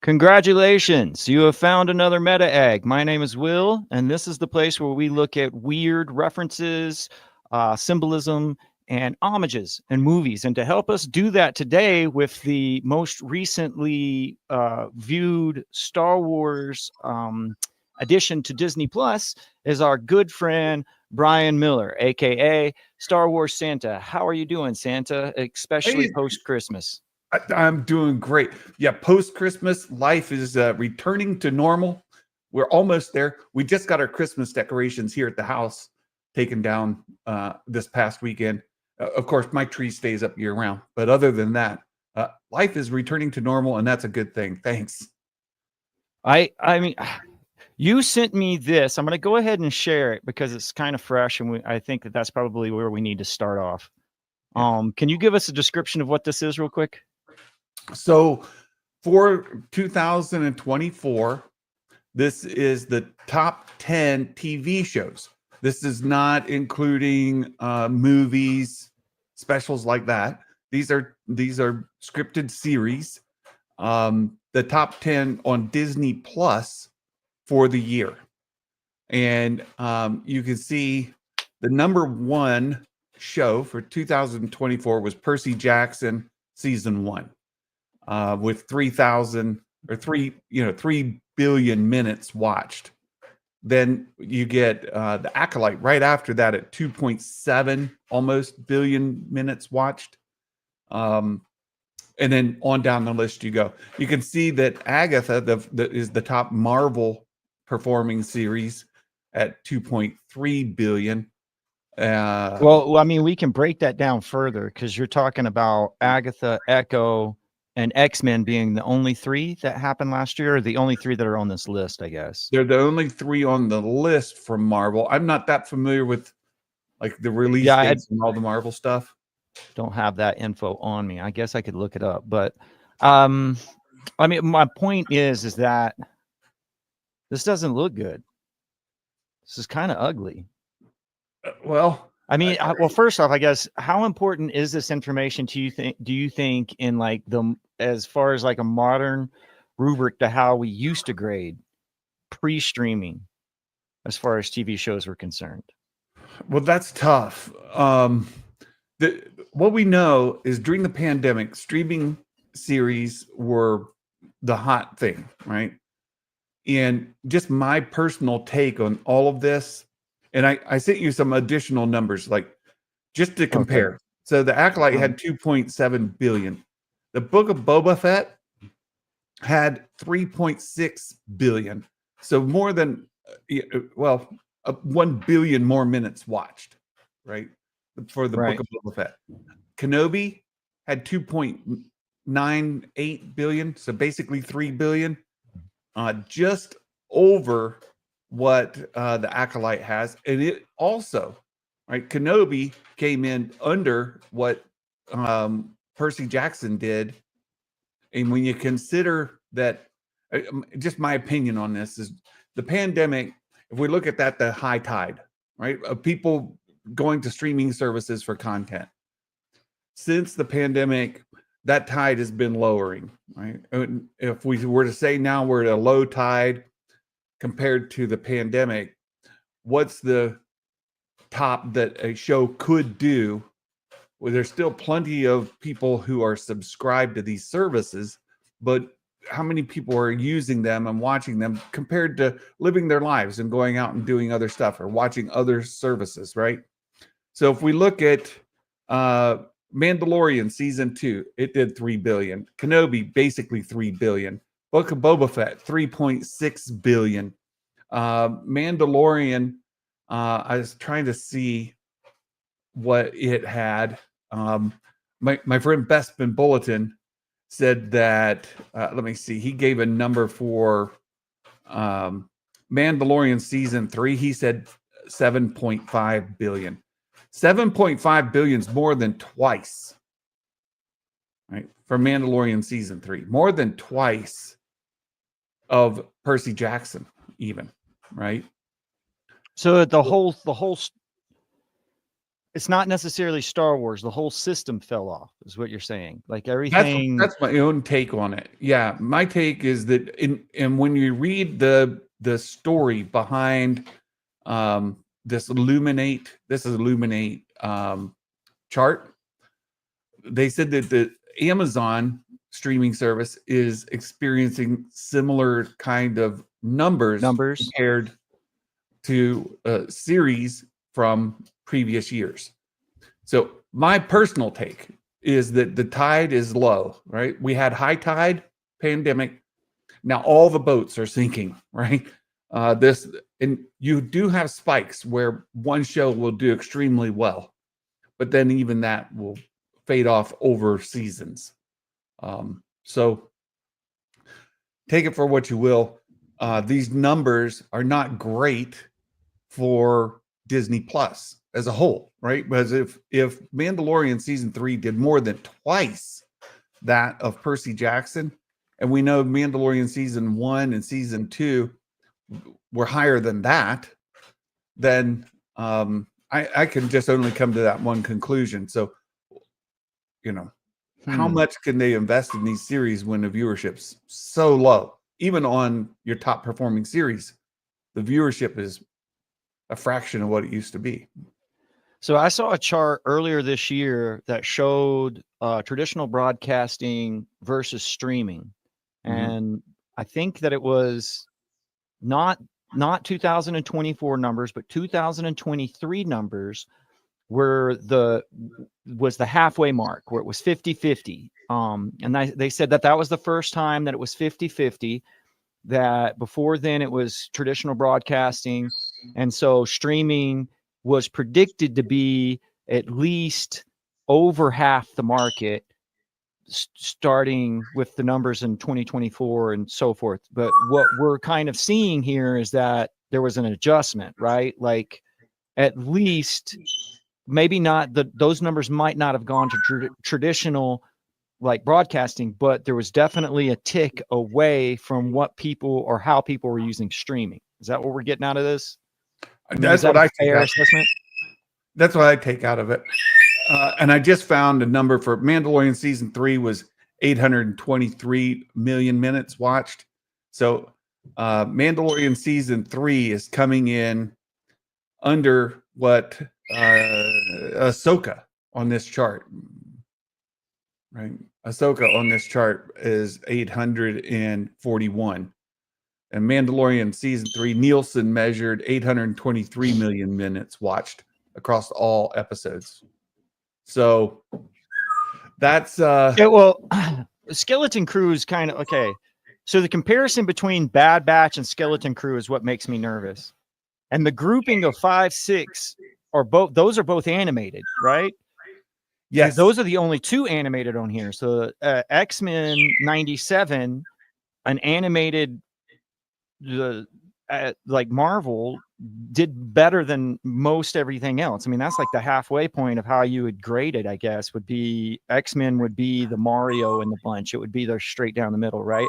Congratulations, you have found another meta egg. My name is Will, and this is the place where we look at weird references, symbolism, and homages in movies. And to help us do that today with the most recently viewed Star Wars addition to Disney Plus is our good friend Brian Miller, aka Star Wars Santa. How are you doing, Santa, especially Hey, post Christmas? I'm doing great. Yeah, post Christmas, life is returning to normal. We're almost there. We just got our Christmas decorations here at the house taken down this past weekend. Of course, my tree stays up year round, but other than that, life is returning to normal, and that's a good thing. Thanks. I mean, you sent me this. I'm going to go ahead and share it because it's kind of fresh, and I think that that's probably where we need to start off. Yeah. Can you give us a description of what this is, real quick? So for 2024, this is the top 10 TV shows. This is not including movies, specials like that. These are scripted series. The top 10 on Disney Plus for the year, and you can see the number one show for 2024 was Percy Jackson season 1, with 3,000 or 3 billion minutes watched. Then you get the Acolyte right after that at 2.7 almost billion minutes watched. And then on down the list you go. You can see that Agatha is the top Marvel performing series at 2.3 billion. Well, I mean, we can break that down further because you're talking about Agatha, Echo, and X-Men being the only three that happened last year, or the only three that are on this list, I guess. They're the only three on the list from Marvel. I'm not that familiar with like the release dates and all the Marvel stuff. Don't have that info on me. I guess I could look it up, but I mean, my point is that this doesn't look good. This is kind of ugly. Well, I mean, well, first off, I guess, how important is this information to you think? Do you think in like as far as like a modern rubric to how we used to grade pre-streaming, as far as TV shows were concerned? Well, that's tough. What we know is during the pandemic, streaming series were the hot thing, right? And just my personal take on all of this, and I sent you some additional numbers, like just to compare. Okay. So the Acolyte had 2.7 billion. The Book of Boba Fett had 3.6 billion. So more than, 1 billion more minutes watched, right? For the Book of Boba Fett. Kenobi had 2.98 billion. So basically 3 billion. Just over what the Acolyte has. And it also, right, Kenobi came in under what Percy Jackson did. And when you consider that, just my opinion on this is the pandemic, if we look at that, the high tide, right, of people going to streaming services for content. Since the pandemic, that tide has been lowering, right? If we were to say now we're at a low tide compared to the pandemic, what's the top that a show could do? Well, there's still plenty of people who are subscribed to these services, but how many people are using them and watching them compared to living their lives and going out and doing other stuff or watching other services, right? So if we look at Mandalorian season 2, it did 3 billion. Kenobi, basically 3 billion. Book of Boba Fett, 3.6 billion. Mandalorian, I was trying to see what it had. My friend Bespin Bulletin said that, let me see, he gave a number for Mandalorian season 3. He said 7.5 billion. 7.5 billion is more than twice, right? For Mandalorian season 3, more than twice of Percy Jackson, even, right? So the whole it's not necessarily Star Wars. The whole system fell off, is what you're saying. Like That's everything. that's my own take on it. Yeah, my take is that and when you read the story behind this Illuminate chart, they said that the Amazon streaming service is experiencing similar kind of numbers compared to series from previous years. So my personal take is that the tide is low, right? We had high tide, pandemic. Now all the boats are sinking, right? This and you do have spikes where one show will do extremely well, but then even that will fade off over seasons. So take it for what you will. These numbers are not great for Disney Plus as a whole, right? Because if Mandalorian season 3 did more than twice that of Percy Jackson, and we know Mandalorian season 1 and season 2 were higher than that, then I can just only come to that one conclusion. So, how much can they invest in these series when the viewership's so low? Even on your top performing series, the viewership is a fraction of what it used to be. So I saw a chart earlier this year that showed traditional broadcasting versus streaming, and I think that it was not 2024 numbers, but 2023 numbers was the halfway mark where it was 50-50. And they said that was the first time that it was 50-50, that before then it was traditional broadcasting. And so streaming was predicted to be at least over half the market, starting with the numbers in 2024 and so forth. But what we're kind of seeing here is that there was an adjustment, right? Like at least maybe not those numbers might not have gone to traditional like broadcasting, but there was definitely a tick away from what people or how people were using streaming. Is that what we're getting out of this? I mean, that's what I take out. Assessment? That's what I take out of it. And I just found a number for Mandalorian season 3 was 823 million minutes watched. So Mandalorian season 3 is coming in under what Ahsoka on this chart, right? Ahsoka on this chart is 841. And Mandalorian season 3, Nielsen measured 823 million minutes watched across all episodes. So that's Skeleton Crew is kind of okay. So the comparison between Bad Batch and Skeleton Crew is what makes me nervous. And the grouping of 5, 6 are those are both animated, right? Yes. Those are the only two animated on here. So X-Men 97, an animated like Marvel did better than most everything else. I mean, that's like the halfway point of how you would grade it, I guess, would be X-Men would be the Mario in the bunch. It would be there straight down the middle, right?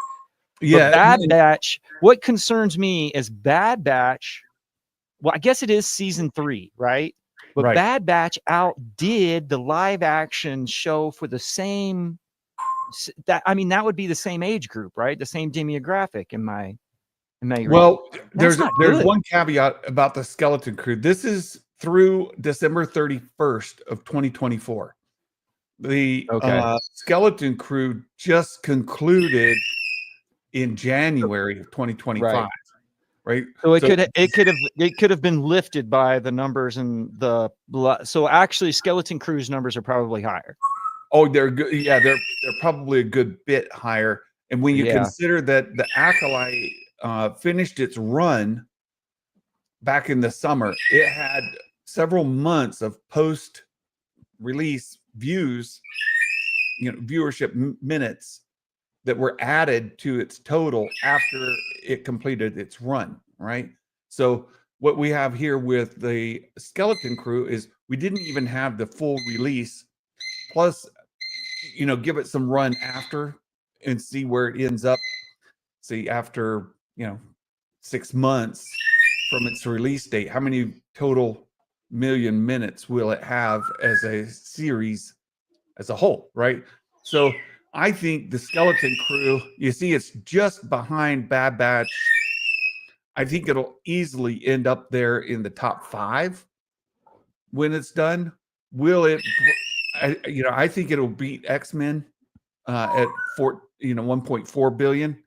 Yeah. But Bad Batch, what concerns me is Bad Batch. Well, I guess it is season 3, right? But right. Bad Batch outdid the live action show for the same that would be the same age group, right? The same demographic in my well, there's one caveat about the Skeleton Crew. This is through December 31st of 2024. The Skeleton Crew just concluded in January of 2025. Right. So it could have been lifted by the numbers and so actually Skeleton Crew's numbers are probably higher. Oh, they're good. Yeah, they're probably a good bit higher. And when you consider that the Acolyte finished its run back in the summer, it had several months of post-release views, viewership minutes that were added to its total after it completed its run, right? So what we have here with the Skeleton Crew is we didn't even have the full release, plus, give it some run after and see where it ends up. See, after, 6 months from its release date, how many total million minutes will it have as a series as a whole, right? So I think the Skeleton Crew, you see, it's just behind Bad Batch. I think it'll easily end up there in the top 5 when it's done. Will it? I think it'll beat X-Men at 1.4 billion.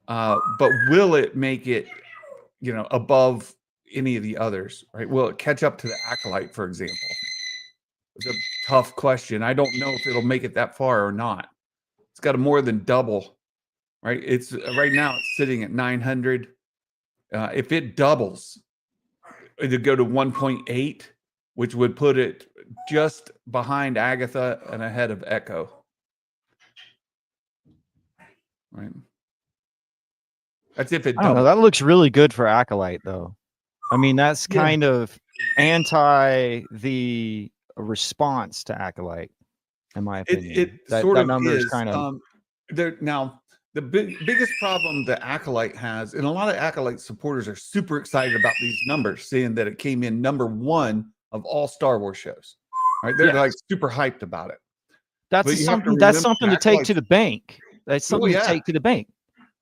But will it make it, above any of the others? Right? Will it catch up to the Acolyte, for example? It's a tough question. I don't know if it'll make it that far or not. It's got to more than double, right? It's right now it's sitting at 900. If it doubles, it'd go to 1.8, which would put it just behind Agatha and ahead of Echo. Right. That's if it I don't know. doubles. That looks really good for Acolyte, though. I mean, that's kind of anti the response to Acolyte, in my opinion. It sort that of number is is. kind of There now. The biggest problem the Acolyte has, and a lot of Acolyte supporters are super excited about these numbers, saying that it came in number 1 of all Star Wars shows. Right? They're like super hyped about it. That's something to take to the bank. That's something to take to the bank.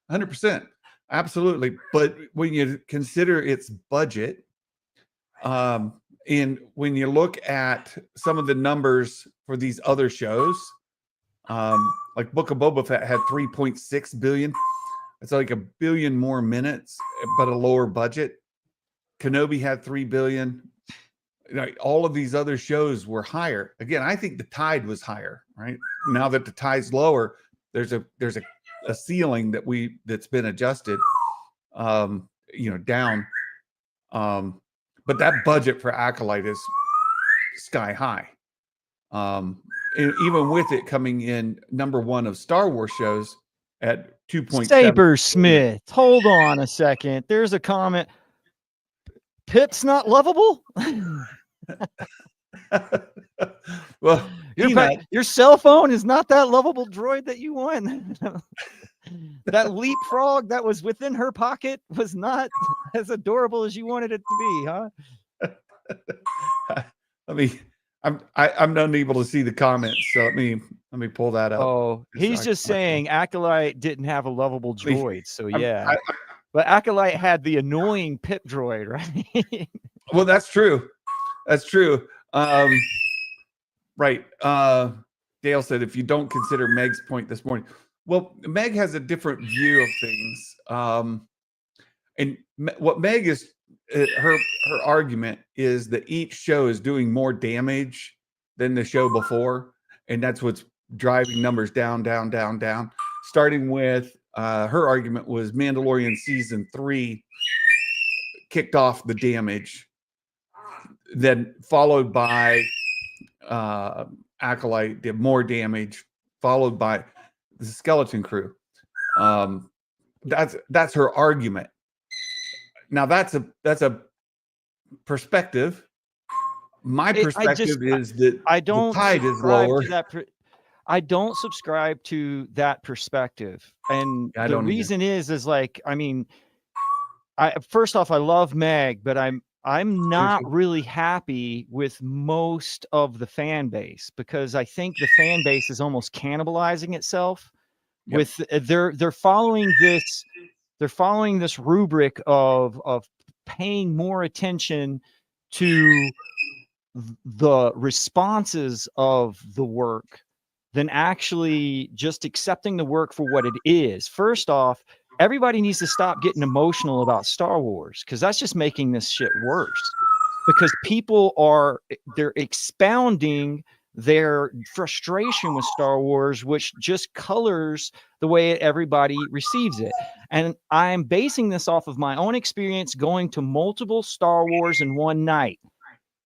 100%. Absolutely. But when you consider its budget, and when you look at some of the numbers for these other shows, like Book of Boba Fett had 3.6 billion. It's like 1 billion more minutes, but a lower budget. Kenobi had 3 billion. All of these other shows were higher. Again, I think the tide was higher, right? Now that the tide's lower, there's a ceiling that's been adjusted, down. But that budget for Acolyte is sky high. Even with it coming in number 1 of Star Wars shows at 2.7. Saber Smith, hold on a second. There's a comment. Pip's not lovable. Well, your cell phone is not that lovable droid that you want. That leapfrog that was within her pocket was not as adorable as you wanted it to be, huh? I'm unable to see the comments, so let me pull that up. Oh, he's just saying Acolyte didn't have a lovable droid, so yeah. But Acolyte had the annoying Pip droid, right? Well, that's true. That's true. Right. Dale said, if you don't consider Meg's point this morning. Well, Meg has a different view of things. And what Meg is, her argument is that each show is doing more damage than the show before. And that's what's driving numbers down. Starting with her argument was Mandalorian season 3 kicked off the damage, then followed by Acolyte did more damage, followed by the Skeleton Crew. That's her argument. Now that's a perspective. My perspective is that the tide is lower. I don't subscribe to that perspective, and the reason is like, I mean, first off, I love Meg, but I'm not really happy with most of the fan base, because I think the fan base is almost cannibalizing itself. Yep. With they're following this rubric of paying more attention to the responses of the work than actually just accepting the work for what it is. First off, everybody needs to stop getting emotional about Star Wars, because that's just making this shit worse. Because people they're expounding their frustration with Star Wars, which just colors the way everybody receives it. And I'm basing this off of my own experience going to multiple Star Wars in one night.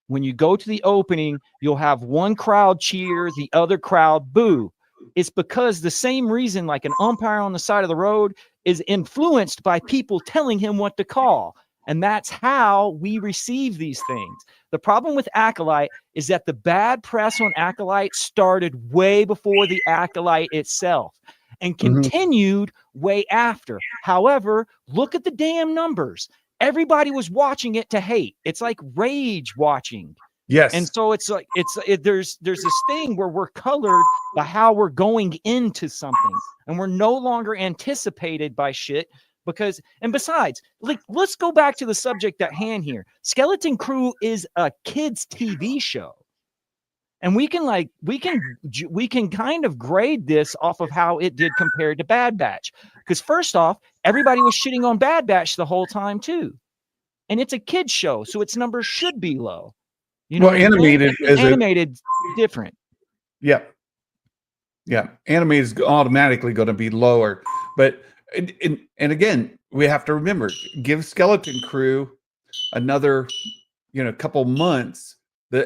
When you go to the opening, you'll have one crowd cheer, the other crowd boo. It's because the same reason, like an umpire on the side of the road is influenced by people telling him what to call. And that's how we receive these things. The problem with Acolyte is that the bad press on Acolyte started way before the Acolyte itself and continued way after. However, look at the damn numbers. everybody was watching it to hate. It's like rage watching. And Yes. so it's like there's this thing where we're colored by how we're going into something, and we're no longer anticipated by shit. Because, and besides, like, let's go back to the subject at hand here. Skeleton Crew is a kids TV show, and we can kind of grade this off of how it did compared to Bad Batch. Because first off, everybody was shitting on Bad Batch the whole time too, and it's a kids show, so its numbers should be low. You know Well, what I'm saying? animated is Animated different. yeah, yeah. Animated is automatically going to be lower, but and again, we have to remember, give Skeleton Crew another, couple months.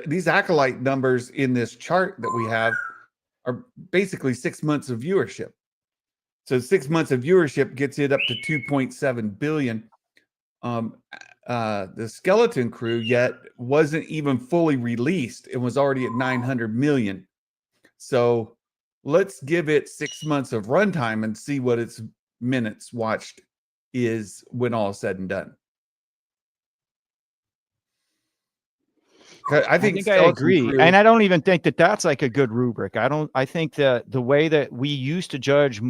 These Acolyte numbers in this chart that we have are basically 6 months of viewership. So 6 months of viewership gets it up to 2.7 billion. The Skeleton Crew yet wasn't even fully released. It was already at 900 million. So let's give it 6 months of runtime and see what its minutes watched is when all is said and done. I think I agree. Crew, and I don't even think that that's like a good rubric. I think that the way that we used to judge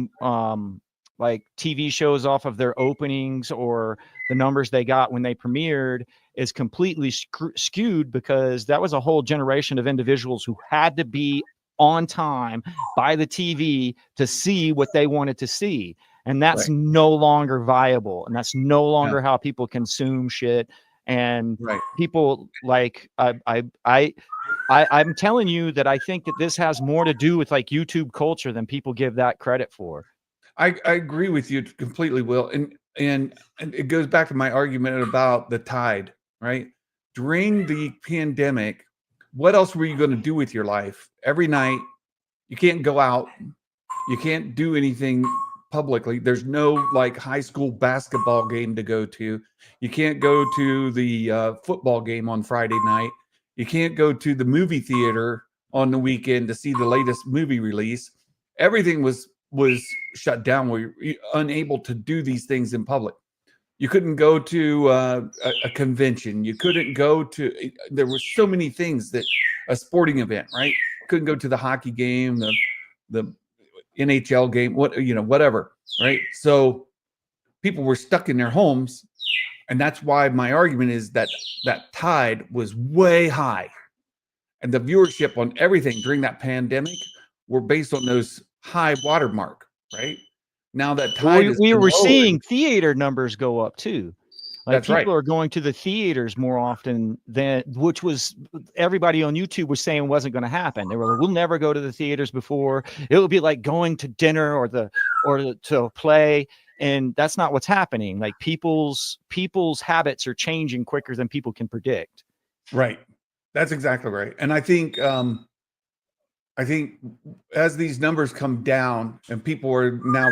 like TV shows off of their openings or the numbers they got when they premiered is completely skewed, because that was a whole generation of individuals who had to be on time by the TV to see what they wanted to see. And that's no longer viable. And that's no longer how people consume shit. And people like, I'm telling you that I think that this has more to do with like YouTube culture than people give that credit for. I agree with you completely, Will. And it goes back to my argument about the tide, right? During the pandemic, what else were you going to do with your life? Every night, you can't go out. You can't do anything publicly. There's no like high school basketball game to go to. You can't go to the football game on Friday night. You can't go to the movie theater on the weekend to see the latest movie release. Everything was shut down. We were unable to do these things in public. You couldn't go to a convention. You couldn't go to, there were so many things that a sporting event, right? Couldn't go to the hockey game, the NHL game, whatever, right? So people were stuck in their homes. And that's why my argument is that that tide was way high. And the viewership on everything during that pandemic were based on those high watermark, right? Now that tide we were seeing theater numbers go up too. Like people are going to the theaters more often than, which was everybody on YouTube was saying wasn't going to happen. They were like, we'll never go to the theaters before. It would be like going to dinner or to a play. And that's not what's happening. Like people's habits are changing quicker than people can predict. Right. That's exactly right. And I think as these numbers come down and people are now,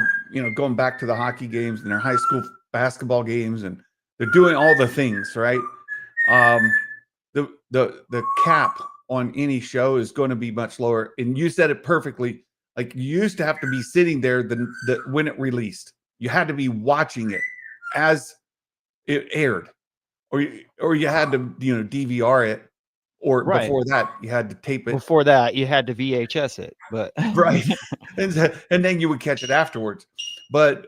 going back to the hockey games and their high school basketball games, and they're doing all the things, right? The cap on any show is going to be much lower. And you said it perfectly. Like, you used to have to be sitting there when it released. You had to be watching it as it aired, or you had to, DVR it, or before that you had to tape it. Before that you had to VHS it, but right, and then you would catch it afterwards. But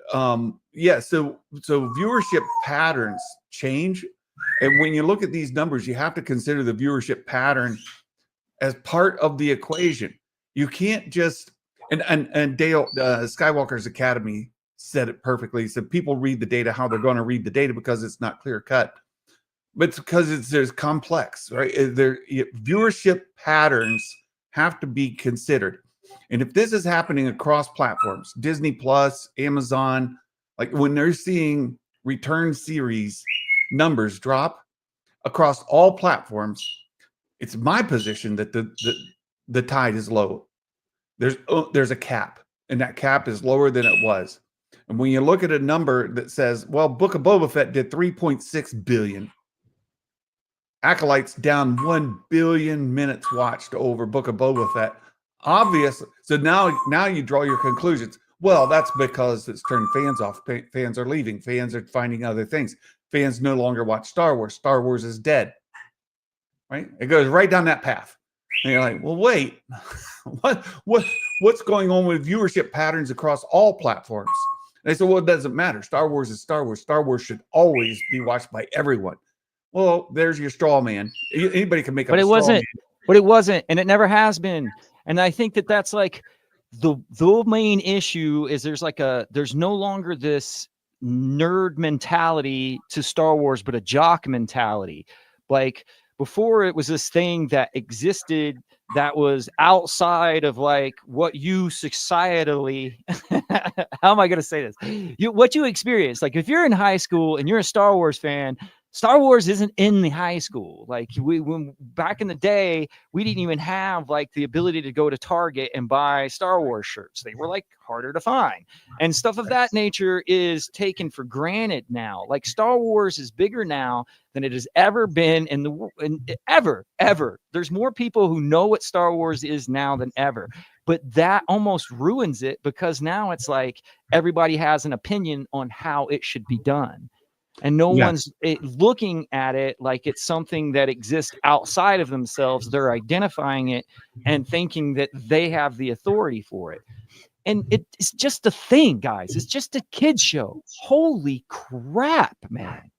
yeah, so viewership patterns change, and when you look at these numbers, you have to consider the viewership pattern as part of the equation. You can't just and Dale Skywalker's Academy said it perfectly. He said people read the data how they're going to read the data because it's not clear cut, but it's because there's complex, right? Viewership patterns have to be considered. And if this is happening across platforms, Disney Plus, Amazon, like when they're seeing return series numbers drop across all platforms, it's my position that the tide is low. There's a cap, and that cap is lower than it was. And when you look at a number that says, well, Book of Boba Fett did 3.6 billion. Acolyte's down 1 billion minutes watched over Book of Boba Fett. Obviously. So now you draw your conclusions. Well, that's because it's turned fans off. Fans are leaving. Fans are finding other things. fans no longer watch Star Wars. Star Wars is dead. Right? It goes right down that path. And you're like, well, wait, what's going on with viewership patterns across all platforms? And they said, well, it doesn't matter. Star Wars is Star Wars. Star Wars should always be watched by everyone. Well, there's your straw man. Anybody can make up But a it straw man. wasn't. But it wasn't, and it never has been. And I think that that's like the main issue is there's no longer this nerd mentality to Star Wars, but a jock mentality. Like before, it was this thing that existed that was outside of like what you societally how am I going to say this, what you experience. Like if you're in high school and you're a Star Wars fan, Star Wars isn't in the high school. Like when back in the day, we didn't even have like the ability to go to Target and buy Star Wars shirts. They were like harder to find, and stuff of that nature is taken for granted now. Like Star Wars is bigger now than it has ever been ever. There's more people who know what Star Wars is now than ever. But that almost ruins it because now it's like everybody has an opinion on how it should be done. And no one's looking at it like it's something that exists outside of themselves. They're identifying it and thinking that they have the authority for it. And it's just a thing, guys. It's just a kid's show. Holy crap, man.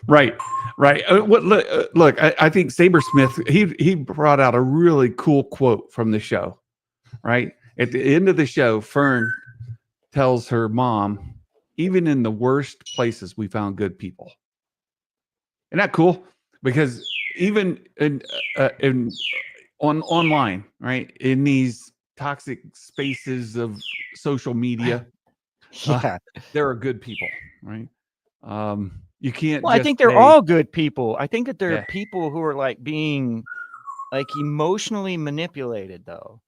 Right. Look, I think Sabersmith, he brought out a really cool quote from the show, right? At the end of the show, Fern tells her mom, even in the worst places, we found good people. Isn't that cool? Because even online, right, in these toxic spaces of social media, there are good people, right? You can't. Well, I think they're all good people. I think that there are people who are like being like emotionally manipulated, though.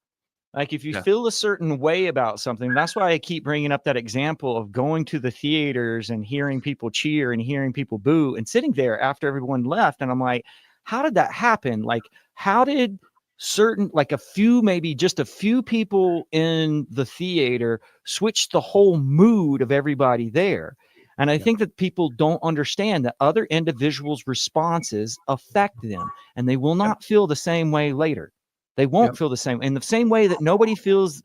Like if you feel a certain way about something, that's why I keep bringing up that example of going to the theaters and hearing people cheer and hearing people boo and sitting there after everyone left. And I'm like, how did that happen? Like, how did certain, like maybe just a few people in the theater switch the whole mood of everybody there? And I think that people don't understand that other individuals' responses affect them and they will not feel the same way later. They won't feel the same. In the same way that nobody feels,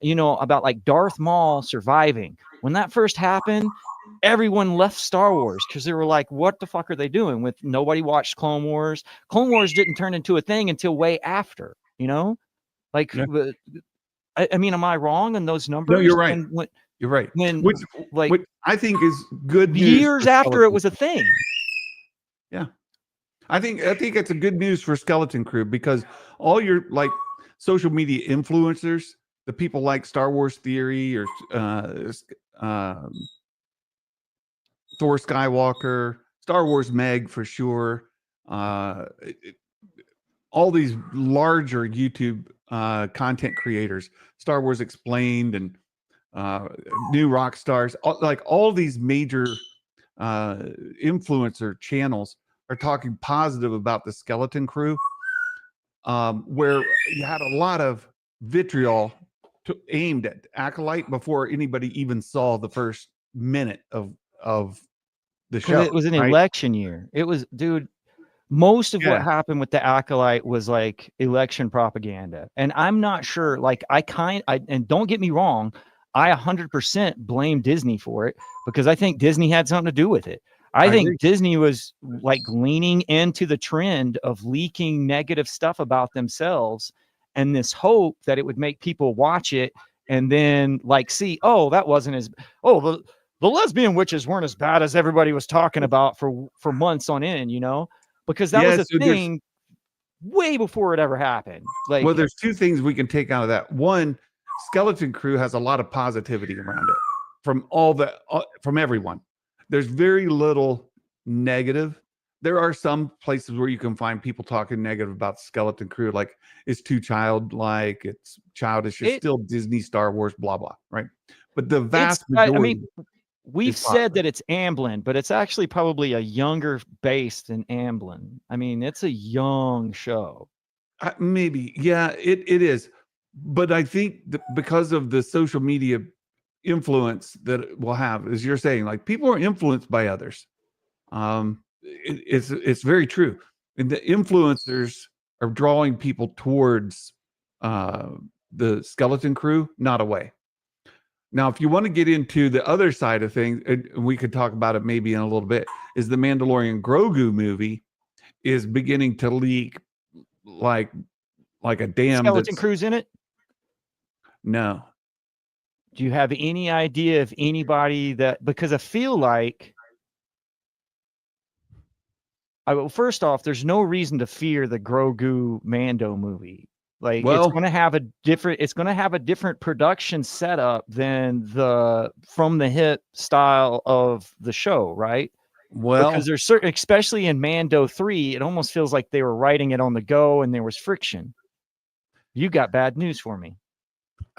about like Darth Maul surviving. When that first happened, everyone left Star Wars because they were like, what the fuck are they doing? With nobody watched Clone Wars. Clone Wars didn't turn into a thing until way after, Like, I mean, am I wrong in those numbers? No, you're right. You're right. Which I think is good news. Years after it was a thing. Yeah. I think it's a good news for Skeleton Crew because all your like social media influencers, the people like Star Wars Theory or Thor Skywalker, Star Wars Meg for sure, all these larger YouTube content creators, Star Wars Explained and New Rock Stars, all these major influencer channels are talking positive about the Skeleton Crew, where you had a lot of vitriol aimed at Acolyte before anybody even saw the first minute of the show. It was an election year. It was, dude. Most of what happened with the Acolyte was like election propaganda, and I'm not sure. Like, and don't get me wrong, I 100% blame Disney for it because I think Disney had something to do with it. I think agree. Disney was like leaning into the trend of leaking negative stuff about themselves and this hope that it would make people watch it and then like see, oh, that wasn't as, oh, the lesbian witches weren't as bad as everybody was talking about for months on end, because that was a thing way before it ever happened. Like, well, there's two things we can take out of that. One, Skeleton Crew has a lot of positivity around it from everyone. There's very little negative. There are some places where you can find people talking negative about Skeleton Crew, like it's too childlike, it's childish, it's still Disney, Star Wars, blah blah, right? But the vast majority. I mean, we've said that it's Amblin, but it's actually probably a younger base than Amblin. I mean, it's a young show. Maybe, yeah, it is. But I think because of the social media influence that it will have, as you're saying, like people are influenced by others. It's very true, and the influencers are drawing people towards the Skeleton Crew, not away. Now, if you want to get into the other side of things, and we could talk about it maybe in a little bit, is the Mandalorian Grogu movie is beginning to leak like a dam. Skeleton Crew's in it. No. Do you have any idea of anybody that? Because I feel like, first off, there's no reason to fear the Grogu Mando movie. Like, Well, it's going to have a different production setup than from the hit style of the show, right? Because there's certain, especially in Mando 3, it almost feels like they were writing it on the go and there was friction. You got bad news for me.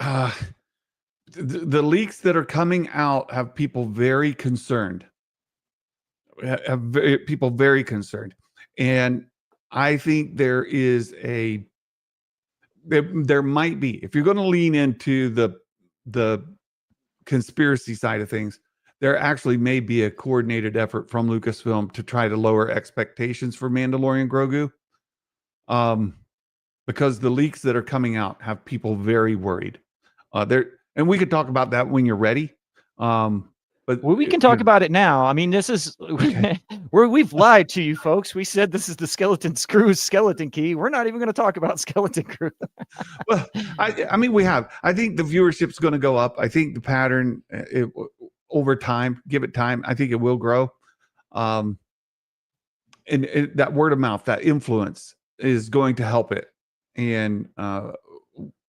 The leaks that are coming out have people very concerned. People very concerned, and I think there might be, if you're going to lean into the conspiracy side of things, there actually may be a coordinated effort from Lucasfilm to try to lower expectations for Mandalorian Grogu, because the leaks that are coming out have people very worried. And we could talk about that when you're ready. But we can talk about it now. I mean, this is okay. We've lied to you folks. We said this is the Skeleton Crew's skeleton key. We're not even going to talk about Skeleton Crew. Well, I mean, we have. I think the viewership's going to go up. I think the pattern over time, give it time, I think it will grow. And that word of mouth, that influence is going to help it. And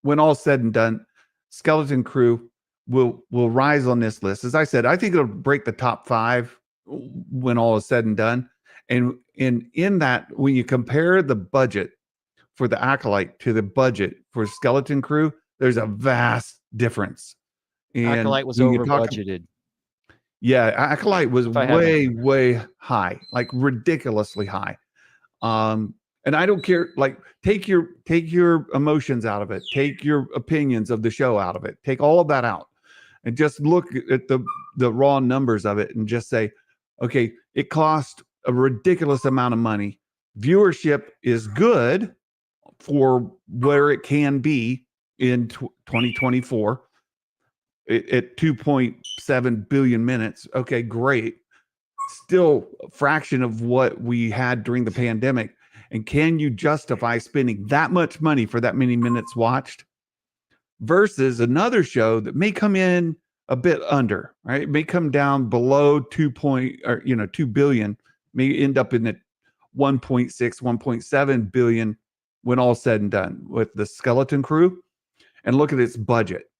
when all's said and done, Skeleton Crew will rise on this list. As I said, I think it'll break the top 5 when all is said and done. And in that, when you compare the budget for the Acolyte to the budget for Skeleton Crew, there's a vast difference. And Acolyte was over budgeted. Yeah, Acolyte was way high, like ridiculously high. And I don't care, like take your emotions out of it, take your opinions of the show out of it, take all of that out, and just look at the raw numbers of it and just say, okay, it cost a ridiculous amount of money. Viewership is good for where it can be in 2024 at 2.7 billion minutes. Okay, great. Still a fraction of what we had during the pandemic. And can you justify spending that much money for that many minutes watched versus another show that may come in a bit under, right? It may come down below 2 billion, may end up in the 1.6, 1.7 billion when all said and done with the Skeleton Crew, and look at its budget.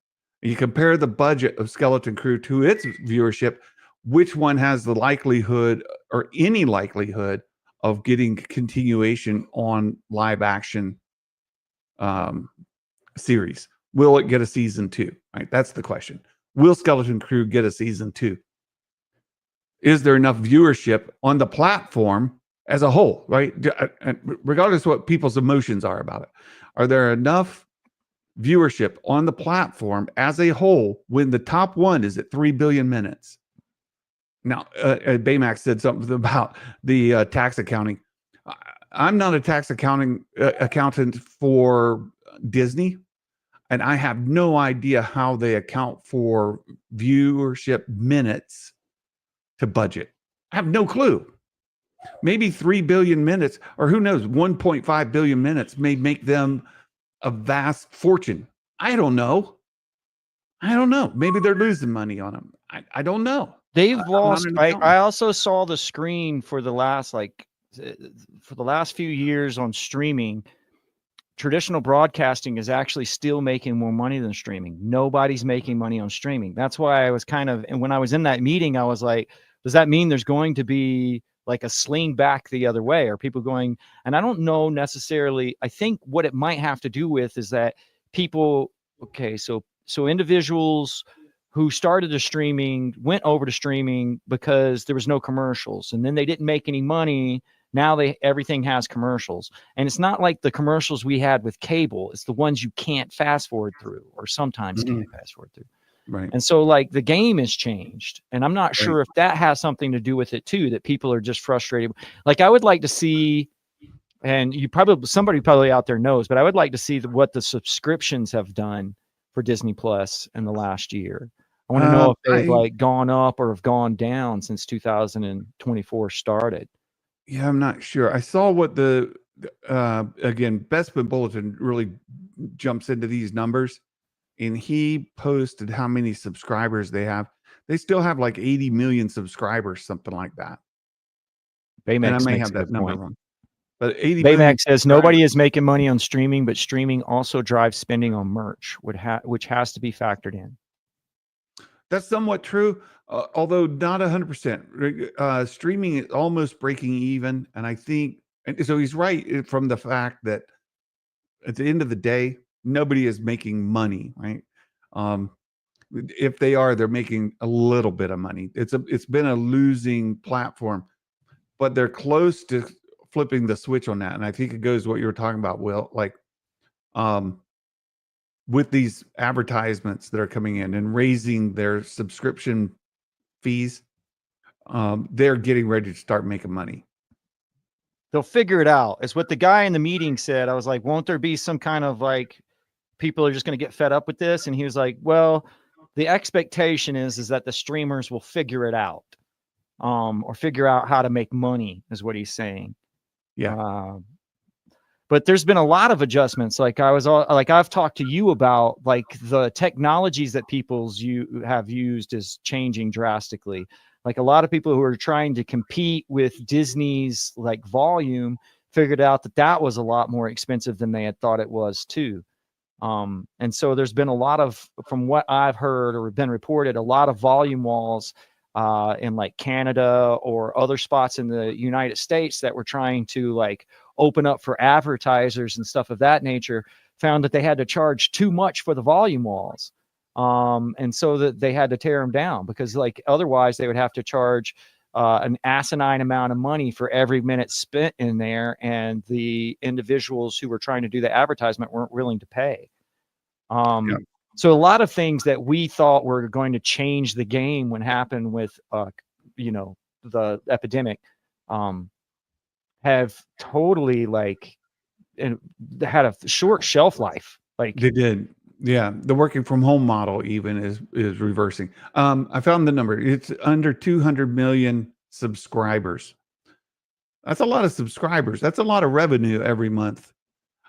You compare the budget of Skeleton Crew to its viewership, which one has the likelihood or any likelihood of getting continuation on live action series? Will it get a season 2? Right, that's the question. Will Skeleton Crew get a season 2? Is there enough viewership on the platform as a whole? Right, regardless of what people's emotions are about it, are there enough viewership on the platform as a whole when the top one is at 3 billion minutes? Now, Baymax said something about the tax accounting. I'm not a tax accountant for Disney, and I have no idea how they account for viewership minutes to budget. I have no clue. Maybe 3 billion minutes, or who knows, 1.5 billion minutes may make them a vast fortune. I don't know. Maybe they're losing money on them. I don't know. They've lost. I also saw the screen for the last few years on streaming. Traditional broadcasting is actually still making more money than streaming. Nobody's making money on streaming. That's why I was and when I was in that meeting, I was like, does that mean there's going to be like a sling back the other way? Are people going? And I don't know necessarily. I think what it might have to do with is that people, so individuals who started the streaming went over to streaming because there was no commercials, and then they didn't make any money. Now everything has commercials, and it's not like the commercials we had with cable. It's the ones you can't fast forward through, or sometimes can't fast forward through. Right. And so like the game has changed. And I'm not Right. sure if that has something to do with it too, that people are just frustrated. Like I would like to see, and somebody probably out there knows, but I would like to see what the subscriptions have done for Disney Plus in the last year. I want to know if they've I like gone up or have gone down since 2024 started. Yeah, I'm not sure. I saw what the again, Bespin Bulletin really jumps into these numbers, and he posted how many subscribers they have. They still have like 80 million subscribers, something like that. And I Baymax may makes have a that good number point. wrong, but 80 million Baymax says nobody subscribers. is making money on streaming, but streaming also drives spending on merch, which has to be factored in. That's somewhat true, although not 100%. Streaming is almost breaking even, and I think, and so he's right from the fact that at the end of the day, nobody is making money, right? Um, if they are, they're making a little bit of money. It's been a losing platform, but they're close to flipping the switch on that. And I think it goes what you were talking about, Will, like um with these advertisements that are coming in and raising their subscription fees, they're getting ready to start making money. They'll figure it out. It's what the guy in the meeting said. I was like, won't there be some kind of like people are just going to get fed up with this? And he was like, well, the expectation is that the streamers will figure it out, or figure out how to make money, is what he's saying. Yeah. But there's been a lot of adjustments. Like I've talked to you about, like the technologies that you have used is changing drastically. Like a lot of people who are trying to compete with Disney's like volume figured out that was a lot more expensive than they had thought it was too. And so there's been a lot of, from what I've heard or been reported, a lot of volume walls in like Canada or other spots in the United States that were trying to like open up for advertisers and stuff of that nature, found that they had to charge too much for the volume walls. And so that they had to tear them down, because like otherwise they would have to charge an asinine amount of money for every minute spent in there, and the individuals who were trying to do the advertisement weren't willing to pay. Yeah. So a lot of things that we thought were going to change the game when happened with, the epidemic, have totally like, and had a short shelf life. Like They did. Yeah, the working from home model even is reversing. I found the number. It's under 200 million subscribers. That's a lot of subscribers. That's a lot of revenue every month.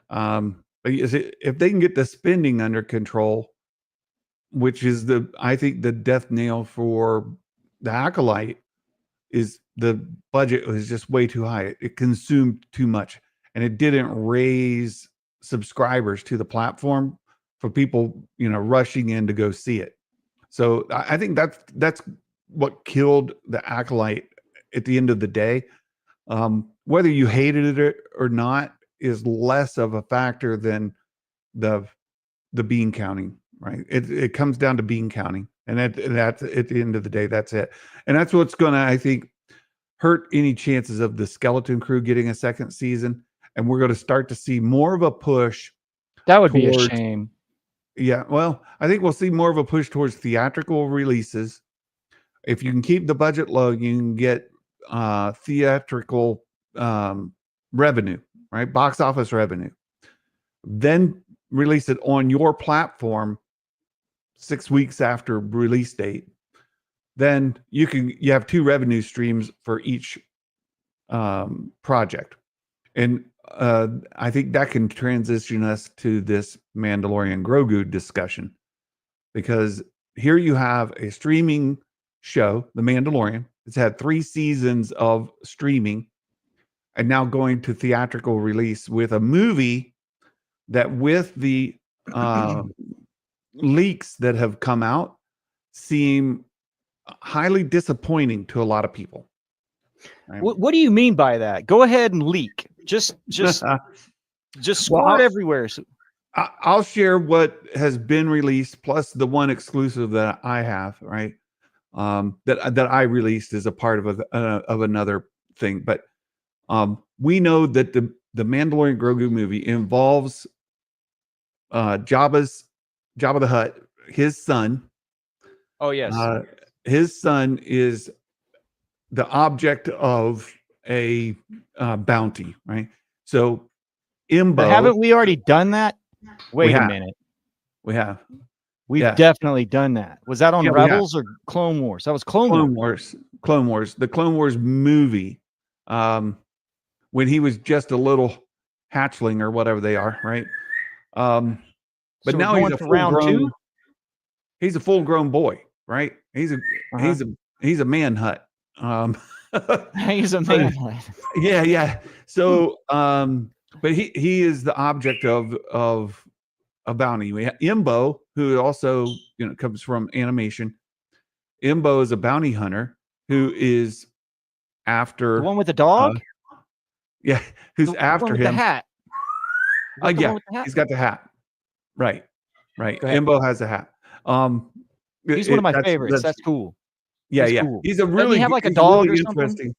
But if they can get the spending under control, which is I think the death nail for the Acolyte, is the budget was just way too high. It consumed too much, and it didn't raise subscribers to the platform for people, rushing in to go see it. So I think that's what killed the Acolyte at the end of the day. Whether you hated it or not is less of a factor than the bean counting, right? It comes down to bean counting, and that's at the end of the day, that's it. And that's what's going to, I think, hurt any chances of the Skeleton Crew getting a second season. And we're going to start to see more of a push. that would be a towards, shame. yeah, well, I think we'll see more of a push towards theatrical releases. If you can keep the budget low, you can get theatrical revenue, right? Box office revenue. Then release it on your platform 6 weeks after release date. Then you have two revenue streams for each project. And I think that can transition us to this Mandalorian Grogu discussion, because here you have a streaming show, The Mandalorian. It's had 3 seasons of streaming, and now going to theatrical release with a movie that, with the leaks that have come out, seem highly disappointing to a lot of people. Right? What do you mean by that? Go ahead and leak. Just Well, squirt everywhere. I'll share what has been released, plus the one exclusive that I have, right? That I released as a part of another thing. But we know that the Mandalorian Grogu movie involves Jabba the Hutt, his son, Oh yes. His son is the object of a bounty, right? So But Imbo, haven't we already done that? we Wait a have, minute. we have, We've yes, definitely done that. Was that on yeah, we have. Rebels or Clone Wars? That was Clone Wars. Clone Wars, the Clone Wars movie, when he was just a little hatchling or whatever they are, right? But So we're now he's going a to round two. full grown boy, right? He's a Uh-huh. he's a man hut. Um, He's a but man. yeah. So, but he is the object of a bounty. We have Imbo, who also comes from animation. Imbo is a bounty hunter who is The after, one with the dog? yeah, who's The one after with the him. hat. Is that the Yeah, one with the hat? he's got the hat. Right. Go ahead. Imbo has a hat. He's one of my That's favorites. That's cool. yeah, He's yeah. cool. He's a Doesn't he have like a he's dog or really something? interesting.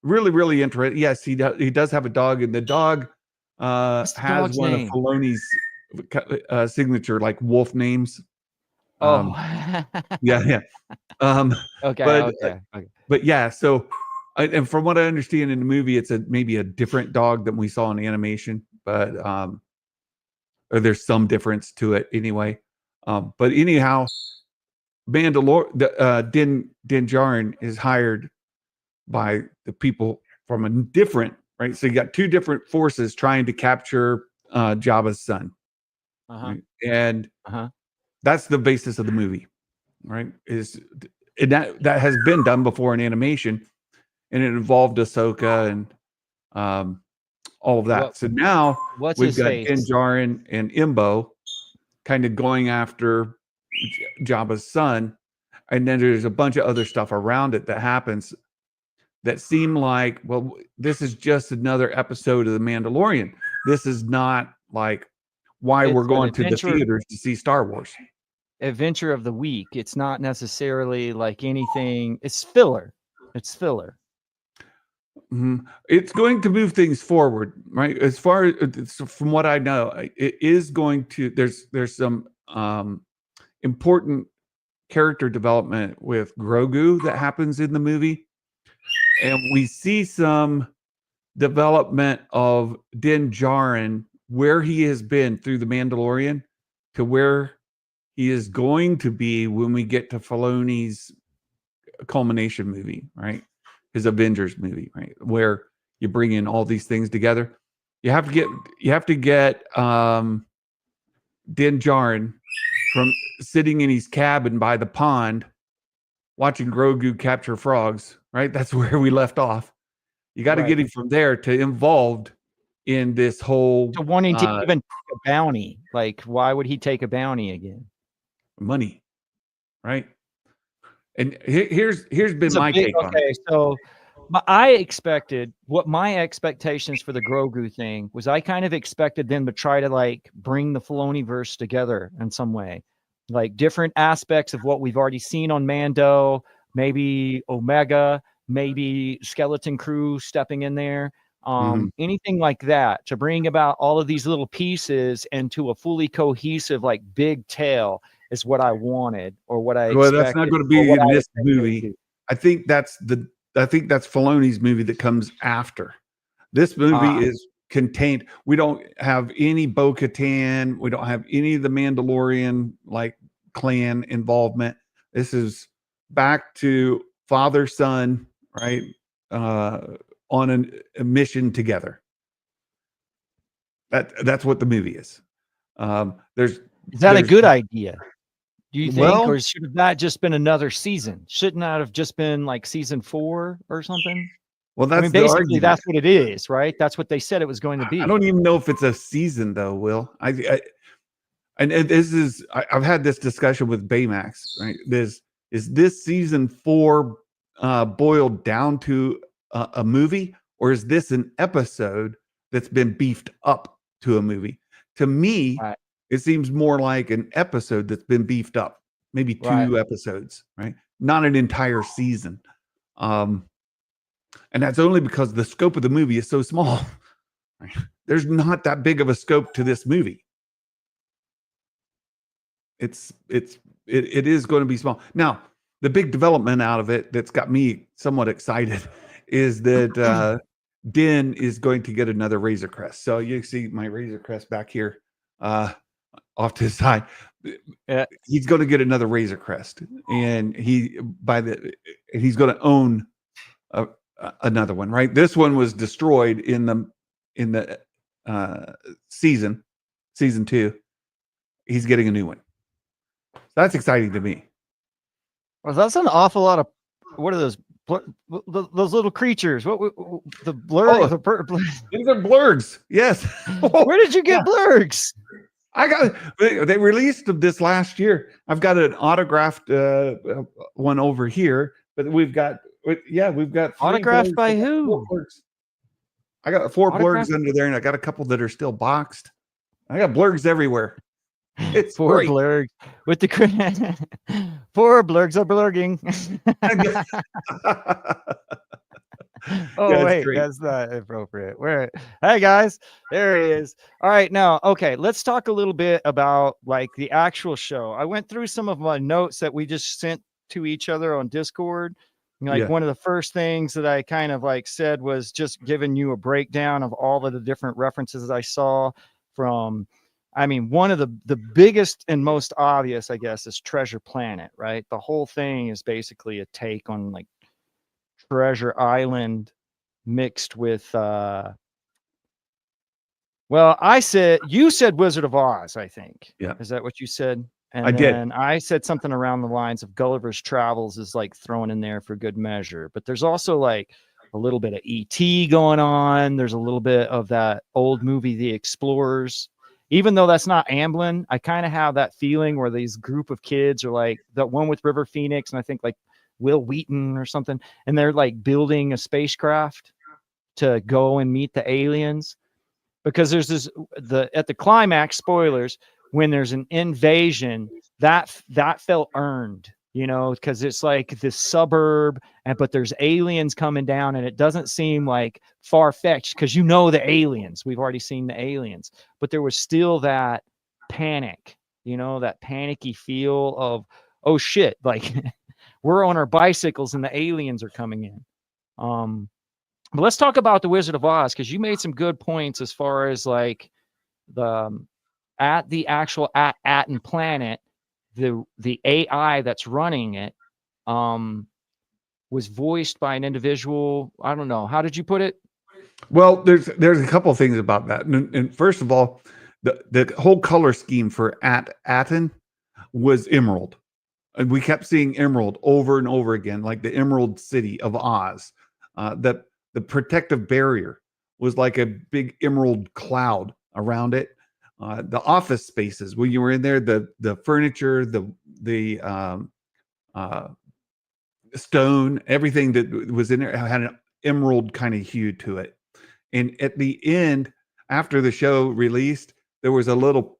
Really interesting. Yes, he does have a dog, and the dog What's the has dog's one of name? Filoni's signature like wolf names. Oh. Yeah. Um, Okay. but Okay. yeah. So, and from what I understand in the movie, it's maybe a different dog than we saw in animation, but or there's some difference to it anyway. But anyhow, Din Djarin is hired by the people from a different, right? So you got two different forces trying to capture Jabba's son, right? And that's the basis of the movie, right? And that has been done before in animation, and it involved Ahsoka and all of that. So now What's we've his got face? Din Djarin and Imbo kind of going after Jabba's son, and then there's a bunch of other stuff around it that happens that seem like, well, this is just another episode of The Mandalorian. This is not like why we're going to the theaters to see Star Wars. Adventure of the week. It's not necessarily like anything. It's filler. It's filler. Mm-hmm. It's going to move things forward, right? As far as from what I know, it is going to. There's some important character development with Grogu that happens in the movie, and we see some development of Din Djarin, where he has been through the Mandalorian to where he is going to be when we get to Filoni's culmination movie, right? His Avengers movie, right? Where you bring in all these things together. You have to get Din Djarin from sitting in his cabin by the pond watching Grogu capture frogs, right? That's where we left off. You got to get him from there to involved in this whole to wanting to even take a bounty. Like, why would he take a bounty again? Money, right? And here's been my take on it. Okay, so I expected what my expectations for the Grogu thing was. I kind of expected them to try to like bring the Filoni verse together in some way, like different aspects of what we've already seen on Mando, maybe Omega, maybe Skeleton Crew stepping in there. Anything like that to bring about all of these little pieces into a fully cohesive, like big tale is what I wanted or what I expected. Well, that's not going to be in this movie. I think that's Filoni's movie that comes after. This movie is contained. We don't have any Bo-Katan. We don't have any of the Mandalorian like clan involvement. This is back to father son, right? On a mission together. That's what the movie is. Is that a good idea? Do you think, well, or should have that just been another season? Shouldn't that have just been like season 4 or something? Well, that's basically that's what it is, right? That's what they said it was going to be. I don't even know if it's a season though, Will. And this is I've had this discussion with Baymax, right? Is this season 4 boiled down to a movie, or is this an episode that's been beefed up to a movie? To me, it seems more like an episode that's been beefed up, maybe 2 episodes, right? Not an entire season. And that's only because the scope of the movie is so small. Right? There's not that big of a scope to this movie. It's it is going to be small. Now, the big development out of it that's got me somewhat excited is that Din is going to get another Razor Crest. So you see my Razor Crest back here, off to the side. Yeah. He's going to get another Razor Crest, and he's going to own another one. Right, this one was destroyed in the season 2. He's getting a new one. That's exciting to me. Well, that's an awful lot of. What are those? Those little creatures? What the blur? Oh, the these are blurgs. Yes. Where did you get blurgs? I got. They released them this last year. I've got an autographed one over here, but we've got Autographed by who? I got 4 blurgs under there, and I got a couple that are still boxed. I got blurgs everywhere. It's 4 great. blurgs with the 4 blurgs are blurging. Oh, Yeah, wait, great. that's not appropriate. Where? Hey guys, there he is. All right, now, okay, let's talk a little bit about like the actual show. I went through some of my notes that we just sent to each other on Discord. Like one of the first things that I kind of like said was just giving you a breakdown of all of the different references I saw from. I mean, one of the biggest and most obvious, I guess, is Treasure Planet, right? The whole thing is basically a take on like Treasure Island mixed with well, you said Wizard of Oz, I think. Yeah. Is that what you said? And I did. then I said something around the lines of Gulliver's Travels is like thrown in there for good measure. But there's also like a little bit of E.T. going on. There's a little bit of that old movie, The Explorers. Even though that's not Amblin, I kind of have that feeling where these group of kids are like the one with River Phoenix, and I think like Will Wheaton or something, and they're like building a spacecraft to go and meet the aliens. Because there's at the climax, spoilers, when there's an invasion, that felt earned, because it's like this suburb, but there's aliens coming down, and it doesn't seem like far-fetched because the aliens. We've already seen the aliens, but there was still that panic, that panicky feel of, oh shit, like we're on our bicycles and the aliens are coming in. But let's talk about the Wizard of Oz, because you made some good points as far as like at the actual Aten planet, the AI that's running it was voiced by an individual. I don't know. How did you put it? Well, there's a couple of things about that. And first of all, the whole color scheme for Aten was emerald. And we kept seeing emerald over and over again, like the Emerald City of Oz. That the protective barrier was like a big emerald cloud around it. The office spaces when you were in there, the furniture, the stone, everything that was in there had an emerald kind of hue to it. And at the end, after the show released, there was a little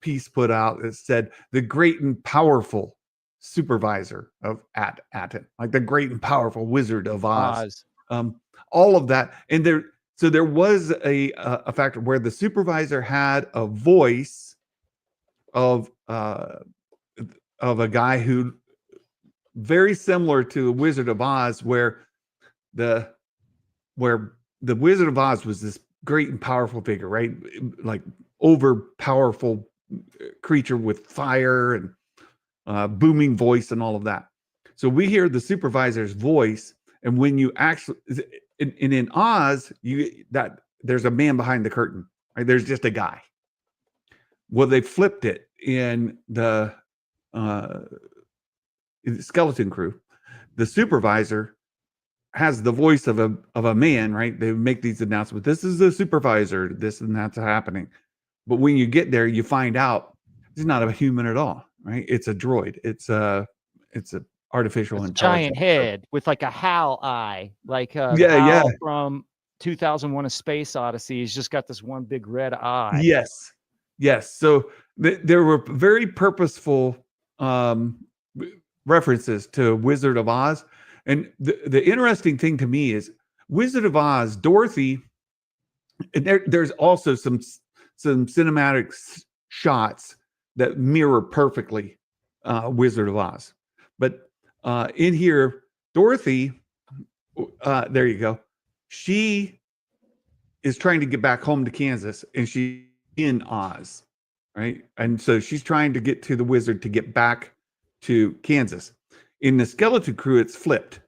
piece put out that said the great and powerful supervisor of Aten, like the great and powerful Wizard of Oz. All of that. And there was a factor where the supervisor had a voice of a guy who very similar to Wizard of Oz, where the Wizard of Oz was this great and powerful figure, right? Like over powerful creature with fire and booming voice and all of that. So we hear the supervisor's voice, and when you actually in Oz, there's a man behind the curtain, right? There's just a guy. Well, they flipped it in the Skeleton Crew. The supervisor has the voice of a man, right? They make these announcements. This is the supervisor. This and that's happening. But when you get there, you find out he's not a human at all, right? It's a droid. It's a artificial intelligence. Giant head with like a Hal eye, like Hal from 2001: A Space Odyssey. He's just got this one big red eye. Yes. So there were very purposeful references to Wizard of Oz, and the interesting thing to me is Wizard of Oz, Dorothy. And there's also some cinematic shots that mirror perfectly Wizard of Oz. But in here, Dorothy, there you go. She is trying to get back home to Kansas, and she's in Oz, right? And so she's trying to get to the wizard to get back to Kansas. In the Skeleton Crew, it's flipped.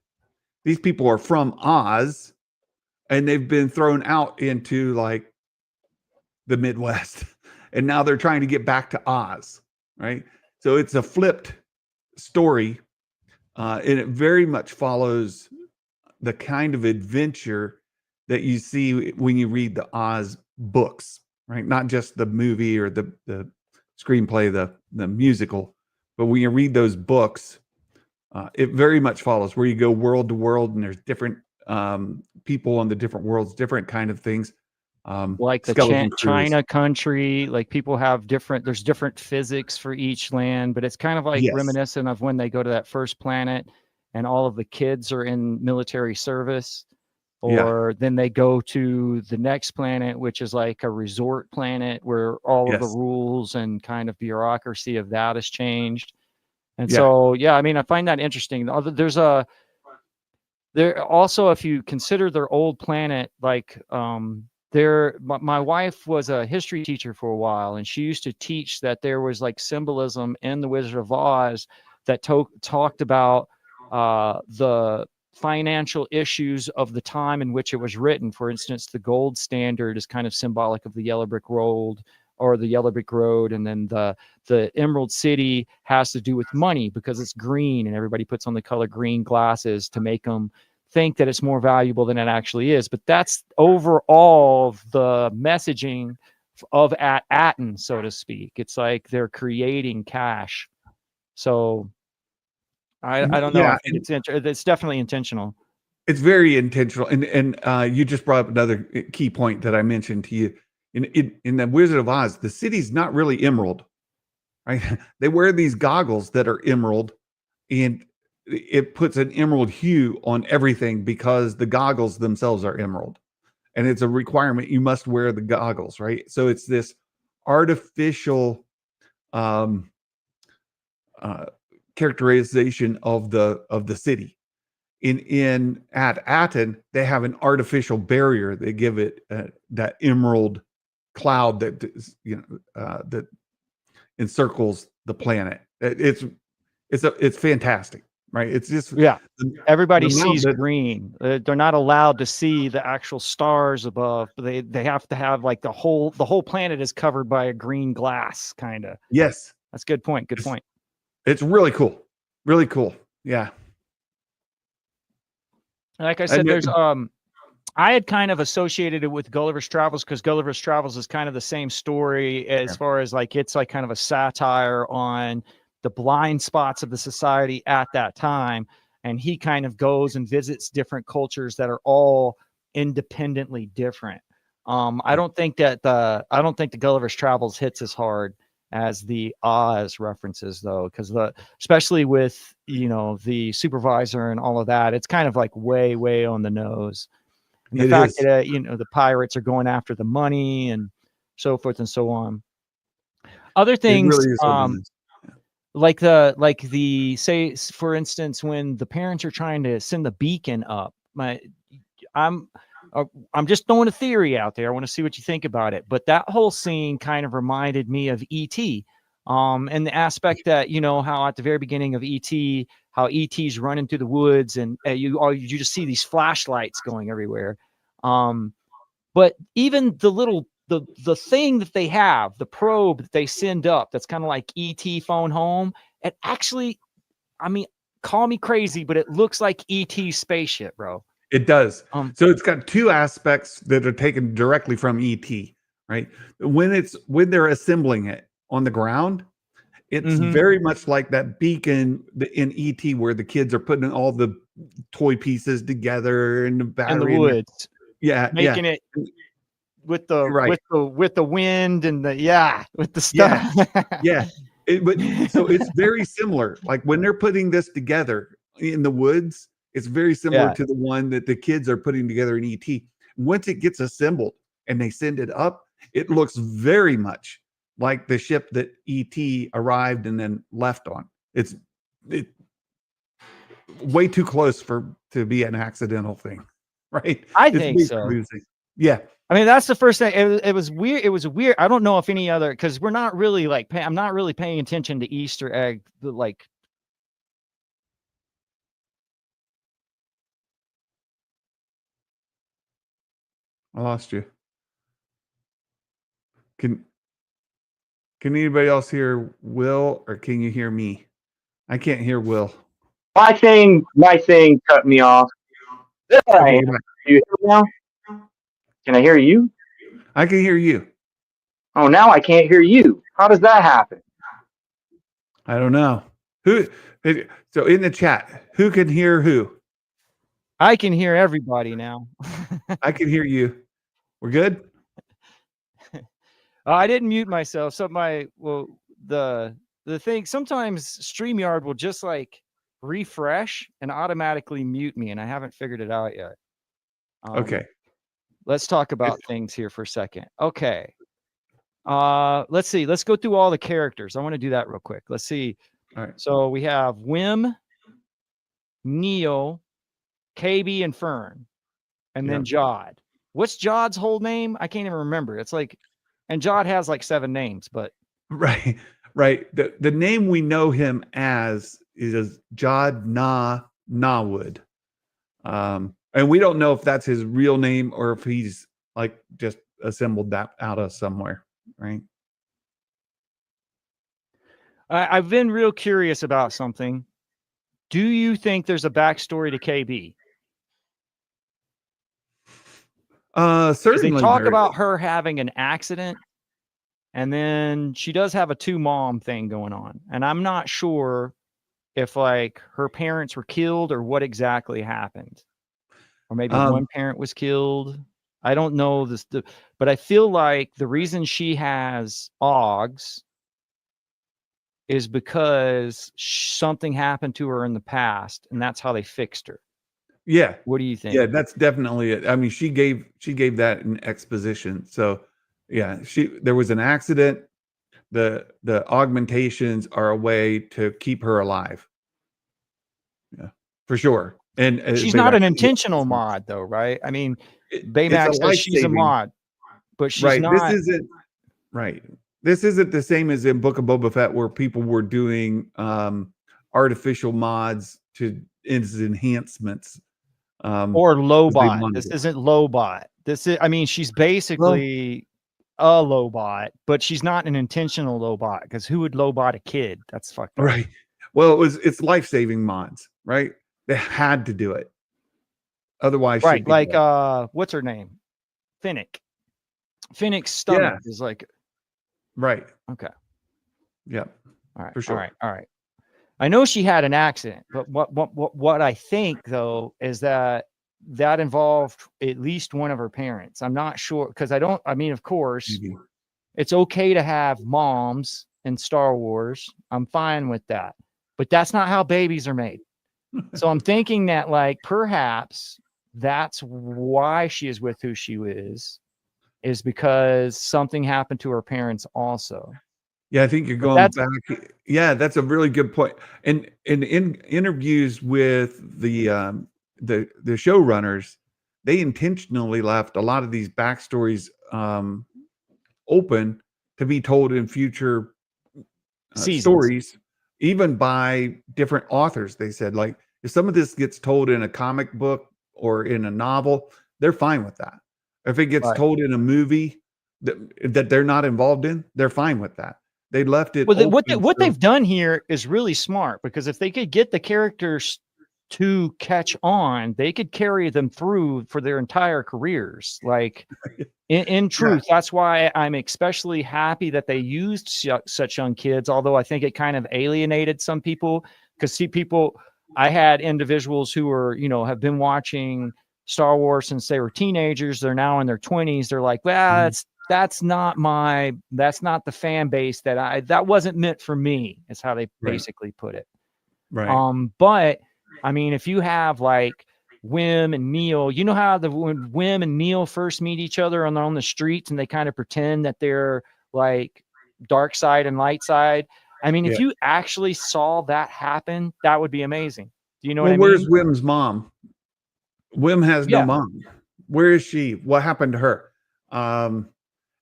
These people are from Oz, and they've been thrown out into like the Midwest, and now they're trying to get back to Oz, right? So it's a flipped story, and it very much follows the kind of adventure that you see when you read the Oz books, right? Not just the movie or the screenplay, the musical, but when you read those books, it very much follows where you go world to world, and there's different people on the different worlds, different kind of things. Like the Skeleton Crew is- China country, like people have there's different physics for each land, but it's kind of like Yes. reminiscent of when they go to that first planet and all of the kids are in military service. Yeah. Or then they go to the next planet, which is like a resort planet where all of the Yes. rules and kind of bureaucracy of that has changed. And Yeah. so, yeah, I mean, I find that interesting. There also, if you consider their old planet, like my wife was a history teacher for a while, and she used to teach that there was like symbolism in the Wizard of Oz that talked about the financial issues of the time in which it was written. For instance, the gold standard is kind of symbolic of the yellow brick road or the yellow brick road, and then the Emerald City has to do with money because it's green, and everybody puts on the color green glasses to make them think that it's more valuable than it actually is. But that's overall the messaging of Aten, so to speak. It's like they're creating cash. So I don't know. Yeah, I think it's definitely intentional. it's very intentional, and you just brought up another key point that I mentioned to you. In the Wizard of Oz, the city's not really emerald, right? They wear these goggles that are emerald, and it puts an emerald hue on everything because the goggles themselves are emerald, and it's a requirement. You must wear the goggles, right? So it's this artificial um, characterization of the city. At Aten, they have an artificial barrier. They give it that emerald cloud that that encircles the planet. It's fantastic, right? It's just Everybody sees green. They're not allowed to see the actual stars above. But they have to have like the whole planet is covered by a green glass, kind of. Yes, that's a good point. Good point. It's really cool. Really cool. Yeah. Like I said, there's I had kind of associated it with Gulliver's Travels because Gulliver's Travels is kind of the same story as far as like it's like kind of a satire on the blind spots of the society at that time. And he kind of goes and visits different cultures that are all independently different. I don't think the Gulliver's Travels hits as hard as the Oz references, though, because especially with the supervisor and all of that, it's kind of like way on the nose. And the fact that the pirates are going after the money and so forth and so on. Other things, like the say, for instance, when the parents are trying to send the beacon up, I'm just throwing a theory out there. I want to see what you think about it. But that whole scene kind of reminded me of E.T. And the aspect that, how at the very beginning of E.T., how E.T.'s running through the woods and you just see these flashlights going everywhere. But even the thing that they have, the probe that they send up, that's kind of like E.T. phone home. It actually, I mean, call me crazy, but it looks like E.T.'s spaceship, bro. It does. So it's got two aspects that are taken directly from ET, right? When they're assembling it on the ground, it's very much like that beacon in ET where the kids are putting all the toy pieces together and the battery in the woods. Making it with the wind and with the stuff. But so it's very similar. Like when they're putting this together in the woods, it's very similar to the one that the kids are putting together in ET. Once it gets assembled and they send it up, it looks very much like the ship that ET arrived and then left on. It's it way too close to be an accidental thing, right? I It's think basically so. the same. Yeah. I mean, that's the first thing. It was weird. It was weird. I don't know if any other, because we're not really like, I'm not really paying attention to Easter egg, like. I lost you. Can anybody else hear Will, or can you hear me? I can't hear Will. My thing cut me off. There I Okay, am. you're back. Do you hear me now? Can I hear you? I can hear you. Oh, now I can't hear you. How does that happen? I don't know. So in the chat, who can hear who? I can hear everybody now. I can hear you. We're good? I didn't mute myself. So the thing, sometimes StreamYard will just like refresh and automatically mute me, and I haven't figured it out yet. Okay. Let's talk about things here for a second. Okay. Let's see. Let's go through all the characters. I want to do that real quick. Let's see. All right. So we have Wim, Neil, KB, and Fern, and then Jod. What's Jod's whole name? I can't even remember. It's like, and Jod has like 7 names, but Right. The name we know him as is Jod Nawood. And we don't know if that's his real name or if he's like just assembled that out of somewhere, right? I've been real curious about something. Do you think there's a backstory to KB? Certainly. They talk about her having an accident, and then she does have a 2-mom thing going on. And I'm not sure if like her parents were killed or what exactly happened. Or maybe one parent was killed. I don't know this, but I feel like the reason she has OGs is because something happened to her in the past, and that's how they fixed her. Yeah. What do you think? Yeah, that's definitely it. I mean, she gave that an exposition. So yeah, there was an accident. The augmentations are a way to keep her alive. Yeah, for sure. And she's not an intentional mod, though, right? I mean, Baymax says she's a mod, but she's not. This isn't right. This isn't the same as in Book of Boba Fett, where people were doing artificial mods to enhancements. Or Lobot. This isn't Lobot. This is, I mean, she's basically a Lobot, but she's not an intentional Lobot, because who would Lobot a kid? That's fucked up. Right. Well, it's life-saving mods, right? They had to do it. Otherwise, right. Like what's her name? Finnick. Finnick's stomach is like right. Okay. Yep. All right. For sure. All right. I know she had an accident, but what I think though is that involved at least one of her parents. I'm not sure, because I mean, of course, it's okay to have moms in Star Wars. I'm fine with that, but that's not how babies are made. So I'm thinking that like perhaps that's why she is with who she is because something happened to her parents also. Yeah, I think you're going back. Yeah, that's a really good point. And in interviews with the showrunners, they intentionally left a lot of these backstories open to be told in future stories, even by different authors. They said, like, if some of this gets told in a comic book or in a novel, they're fine with that. If it gets told in a movie that they're not involved in, they're fine with that. They left it. Well, what they've done here is really smart, because if they could get the characters to catch on, they could carry them through for their entire careers. Like in truth, that's why I'm especially happy that they used such young kids. Although I think it kind of alienated some people, because I had individuals who were, have been watching Star Wars since they were teenagers. They're now in their 20s. They're like, well, that's not the fan base that wasn't meant for me, is how they basically put it. Right. But I mean, if you have like Wim and Neil, you know how when Wim and Neil first meet each other on the streets and they kind of pretend that they're like dark side and light side. I mean, if Yeah. you actually saw that happen, that would be amazing. Do you know Well, what I where's mean? Wim's mom? Wim has no Yeah. mom. Where is she? What happened to her? Um,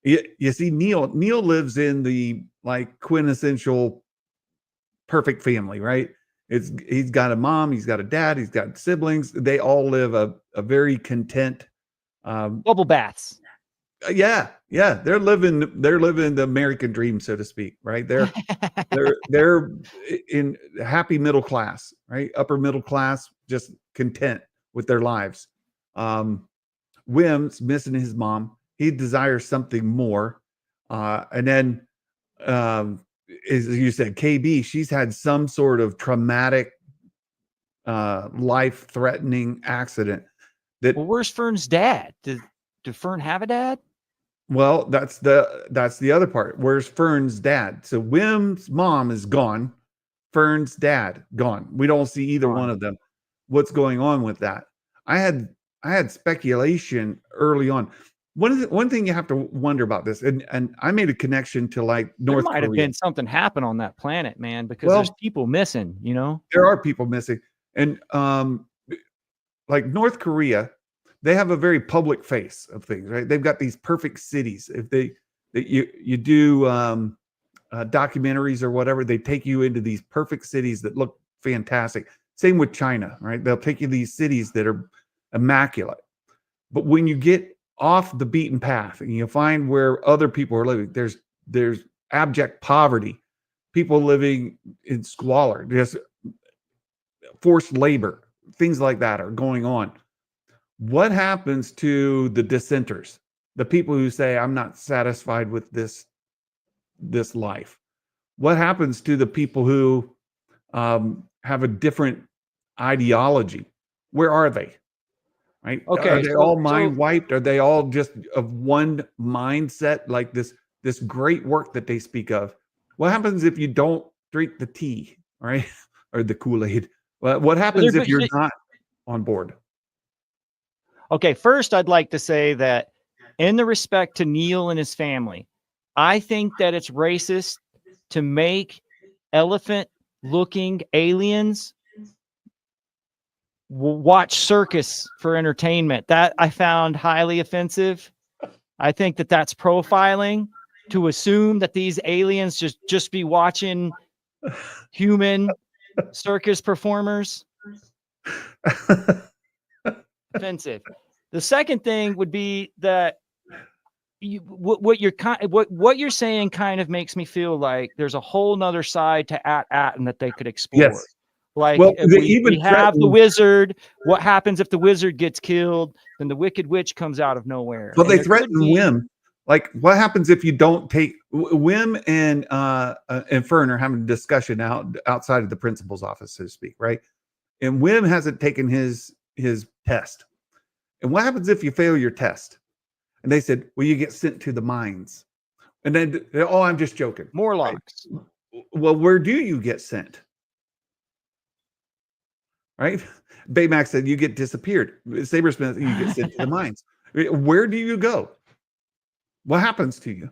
you see, Neil lives in the like quintessential perfect family, right? He's got a mom, he's got a dad, he's got siblings. They all live a very content. Bubble baths. Yeah, they're living the American dream, so to speak, right? They're in happy middle class, right? Upper middle class, just content with their lives. Wim's missing his mom. He desires something more. And then, as you said, KB, she's had some sort of traumatic, life threatening accident that, Well, where's Fern's dad? Did Fern have a dad? well, that's the other part. Where's Fern's dad? So Wim's mom is gone. Fern's dad gone. We don't see either one of them. What's going on with that? I had speculation early on. One thing you have to wonder about this, and I made a connection to like There North might have Korea. been something happen on that planet, man, because there's Well, people missing, you know? there are people missing, and like North Korea, they have a very public face of things, right? They've got these perfect cities. If you do documentaries or whatever, they take you into these perfect cities that look fantastic. Same with China, right? They'll take you to these cities that are immaculate. But when you get off the beaten path and you find where other people are living, there's abject poverty, people living in squalor, just forced labor, things like that are going on. What happens to the dissenters, the people who say, I'm not satisfied with this life? What happens to the people who have a different ideology? Where are they? Right? Are Okay, they so all mind wiped? Are they all just of one mindset, like this great work that they speak of? What happens if you don't drink the tea, right? Or the Kool-Aid? What happens if you're not on board? okay, first I'd like to say that in the respect to Neil and his family, I think that it's racist to make elephant-looking aliens watch circus for entertainment. That I found highly offensive. I think that that's profiling to assume that these aliens just be watching human circus performers. Offensive. The second thing would be that what you're saying kind of makes me feel like there's a whole nother side to and that they could explore. Yes. Like Well, they we even have the threaten. wizard. What happens if the wizard gets killed? Then the wicked witch comes out of nowhere. Well, And they there could threaten be- Wim. Like, what happens if you don't take Wim and Fern are having a discussion outside of the principal's office, so to speak, right? And Wim hasn't taken his test. And what happens if you fail your test? And they said, well, you get sent to the mines. And then, oh, I'm just joking. Morlocks. Right? Well, where do you get sent? Right? Baymax said you get disappeared. Sabersmith, you get sent to the mines. Where do you go? What happens to you?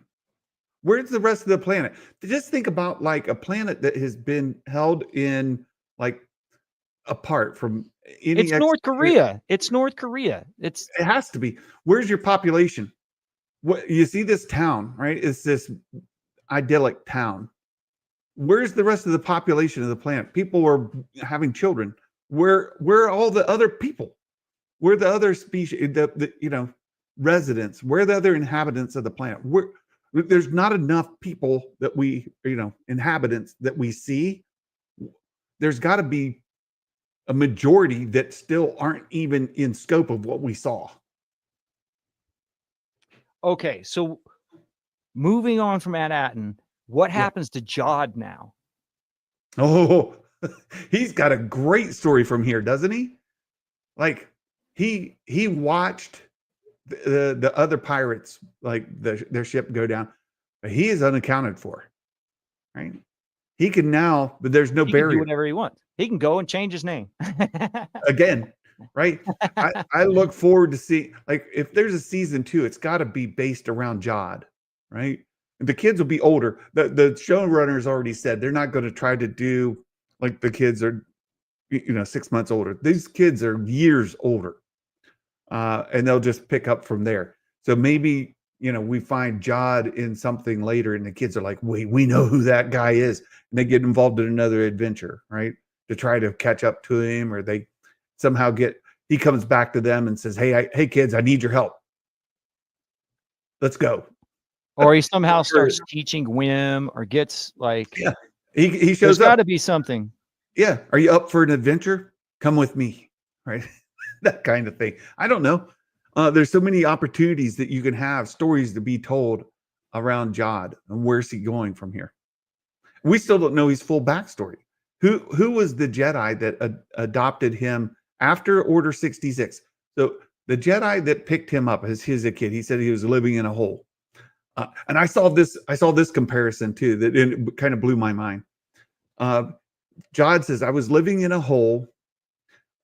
Where's the rest of the planet? Just think about like a planet that has been held in like apart from any. It's North Korea. It's North Korea. It has to be. Where's your population? What you see this town, right? It's this idyllic town. Where's the rest of the population of the planet? People are having children. Where are all the other people? Where are the other species, the residents? Where are the other inhabitants of the planet? There's not enough people that inhabitants that we see. There's got to be a majority that still aren't even in scope of what we saw. Okay, so moving on from Manhattan, what happens to Jod now? Oh, he's got a great story from here, doesn't he? Like he watched the other pirates, like their ship go down, but he is unaccounted for, right? He can now, but there's no barrier. He can do whatever he wants. He can go and change his name again, right? I look forward to see, like, if there's a season 2, it's got to be based around Jod, right? The kids will be older. The showrunners already said they're not going to try to do like the kids are, 6 months older. These kids are years older, and they'll just pick up from there. So maybe we find Jod in something later, and the kids are like, "Wait, we know who that guy is," and they get involved in another adventure, right, to try to catch up to him, or they somehow he comes back to them and says, "Hey, kids, I need your help. Let's go." Or he somehow starts teaching Wim, or gets like, Yeah, he there's shows got up. to be something. Yeah, are you up for an adventure? Come with me, right? That kind of thing. I don't know. There's so many opportunities that you can have, stories to be told around Jod, and where's he going from here? We still don't know his full backstory. Who was the Jedi that adopted him after Order 66? So the Jedi that picked him up as a kid, he said he was living in a hole. And I saw this comparison too that it kind of blew my mind. Jod says, I was living in a hole.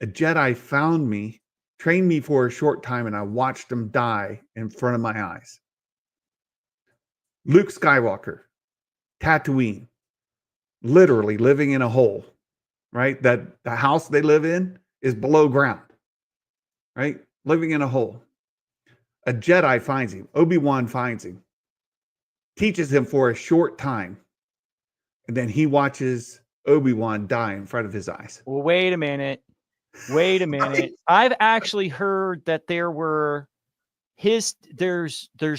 A Jedi found me, trained me for a short time, and I watched him die in front of my eyes. Luke Skywalker, Tatooine, literally living in a hole, right? That the house they live in is below ground, right? Living in a hole. A Jedi finds him. Obi-Wan finds him, teaches him for a short time, and then he watches Obi-Wan die in front of his eyes. Well, wait a minute. I've actually heard that there's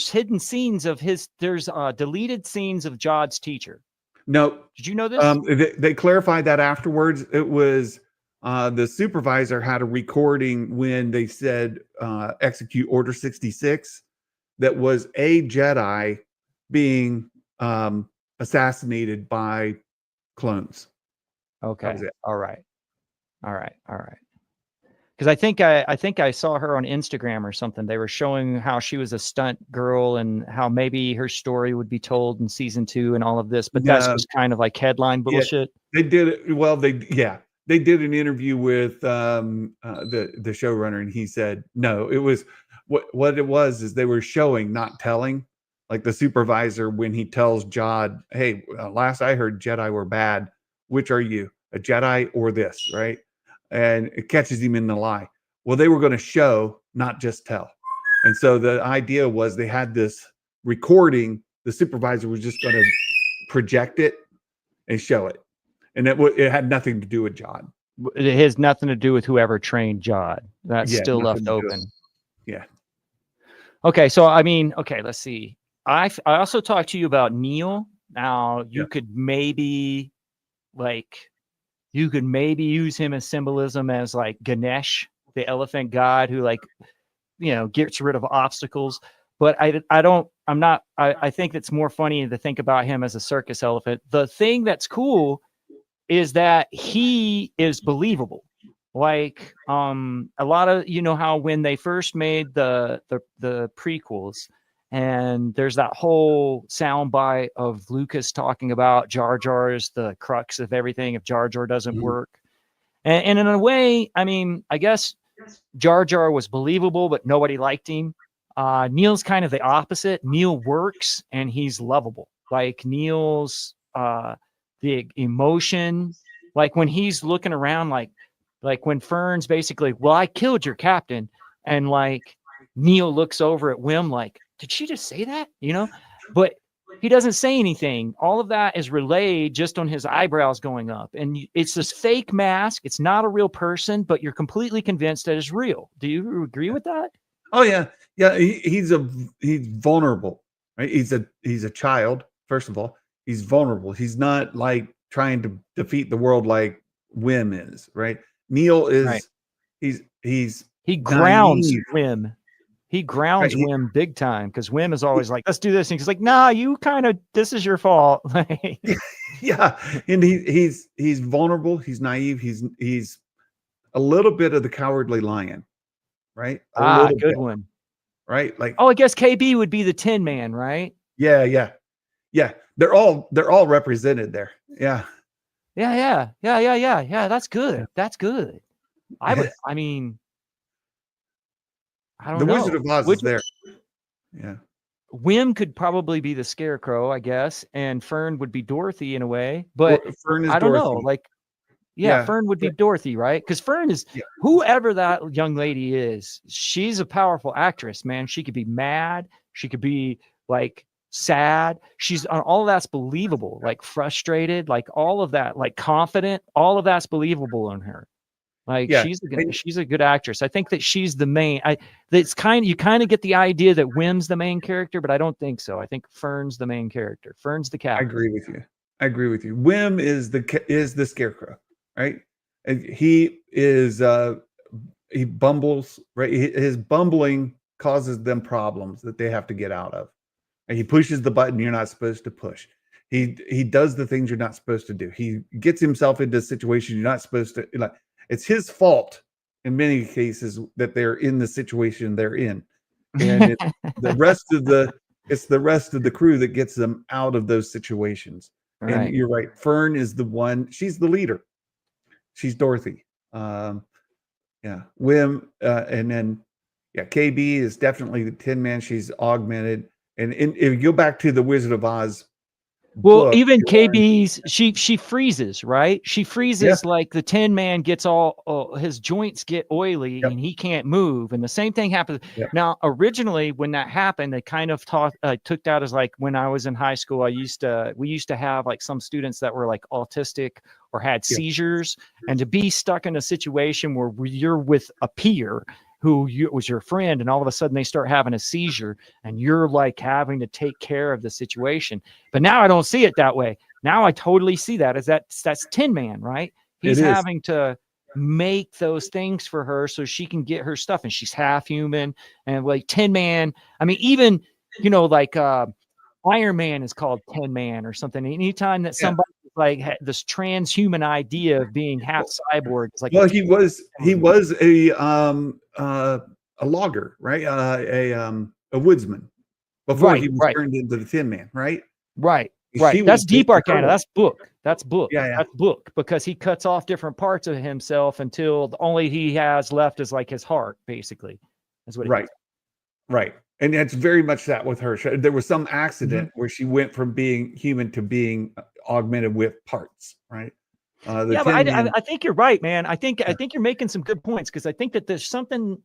hidden scenes of there's deleted scenes of Jod's teacher. No. Did you know this? They clarified that afterwards. It was the supervisor had a recording when they said execute Order 66 that was a Jedi being assassinated by clones. Okay. All right. Because I think I saw her on Instagram or something. They were showing how she was a stunt girl and how maybe her story would be told in season 2 and all of this. But that's just kind of like headline bullshit. Yeah, they did it. Well, they did an interview with the showrunner, and he said no. It was what it was is they were showing, not telling. Like the supervisor, when he tells Jod, "Hey, last I heard, Jedi were bad. Which are you, a Jedi or this?" Right? And it catches him in the lie. Well, they were going to show, not just tell. And so the idea was they had this recording. The supervisor was just going to project it and show it. And it had nothing to do with Jod. It has nothing to do with whoever trained Jod. That's still left open. Yeah. Okay. So, I mean, okay, let's see. I also talked to you about Neil. Now, you could maybe use him as symbolism as like Ganesh, the elephant god who gets rid of obstacles. But I think it's more funny to think about him as a circus elephant. The thing that's cool is that he is believable. Like a lot of, how when they first made the prequels, and there's that whole soundbite of Lucas talking about Jar Jar is the crux of everything if Jar Jar doesn't work. And in a way, I mean, I guess Jar Jar was believable, but nobody liked him. Neil's kind of the opposite. Neil works and he's lovable. Like Neil's the emotion, like when he's looking around, like when Fern's basically, well, I killed your captain, and like Neil looks over at Wim like, did she just say that? But he doesn't say anything. All of that is relayed just on his eyebrows going up. And it's this fake mask. It's not a real person, but you're completely convinced that it's real. Do you agree with that? Oh yeah. Yeah. He's vulnerable, right? He's a child. First of all, he's vulnerable. He's not like trying to defeat the world like Wim is, right? Neil is, right. He grounds Wim. He grounds Wim big time, because Wim is always like, let's do this. And he's like, nah, this is your fault. Yeah. And he's vulnerable. He's naive. He's a little bit of the cowardly lion, right? Good one. Right. Like, I guess KB would be the Tin Man, right? Yeah. Yeah. Yeah. They're all represented there. Yeah. Yeah. That's good. Yeah. That's good. I don't know. The Wizard of Oz is there. Yeah. Wim could probably be the Scarecrow, I guess, and Fern would be Dorothy in a way. Well, But Fern is I don't know, Dorothy. like, yeah, Yeah. Fern would be Dorothy, right? Because Fern is Yeah. whoever that young lady is. She's a powerful actress, man. She could be mad. She could be like sad. She's all of that's believable, like frustrated, like all of that, like confident. All of that's believable in her. Like Yeah. she's a good actress. I think that she's the main. It's you kind of get the idea that Wim's the main character, but I don't think so. I think Fern's the main character. Fern's the I captain. agree with you. I agree with you. Wim is the Scarecrow, right? And he is he bumbles, right? His bumbling causes them problems that they have to get out of. And he pushes the button you're not supposed to push. He does the things you're not supposed to do. He gets himself into situations you're not supposed to. Like, it's his fault in many cases that they're in the situation they're in, and the rest of the crew that gets them out of those situations. Right. And you're right. Fern is the one. She's the leader. She's Dorothy. Yeah. Wim, and then KB is definitely the Tin Man. She's augmented. And if you go back to the Wizard of Oz, well, even KB's she freezes, right? She freezes like the Tin Man gets all his joints get oily and he can't move. And the same thing happens. Now, originally when that happened, they kind of took that as like when I was in high school, we used to have like some students that were like autistic or had seizures, and to be stuck in a situation where you're with a peer who was your friend, and all of a sudden they start having a seizure and you're like having to take care of the situation. But now I don't see it that way. Now I totally see that as that's Tin Man, right? He's having to make those things for her so she can get her stuff, and she's half human. And like Tin Man, I mean, even, like Iron Man is called Tin Man or something. Anytime that somebody like this transhuman idea of being half cyborg, it's like, well, he was a logger, right? A woodsman before he was turned into the Tin Man, right? Right. That's Deep Arcana. That's book. That's book. Yeah. That's book, because he cuts off different parts of himself until the only he has left is like his heart, basically. That's what it is. Right. And it's very much that with her. There was some accident where she went from being human to being augmented with parts, right? But I think you're right, man. I think you're making some good points, because I think that there's something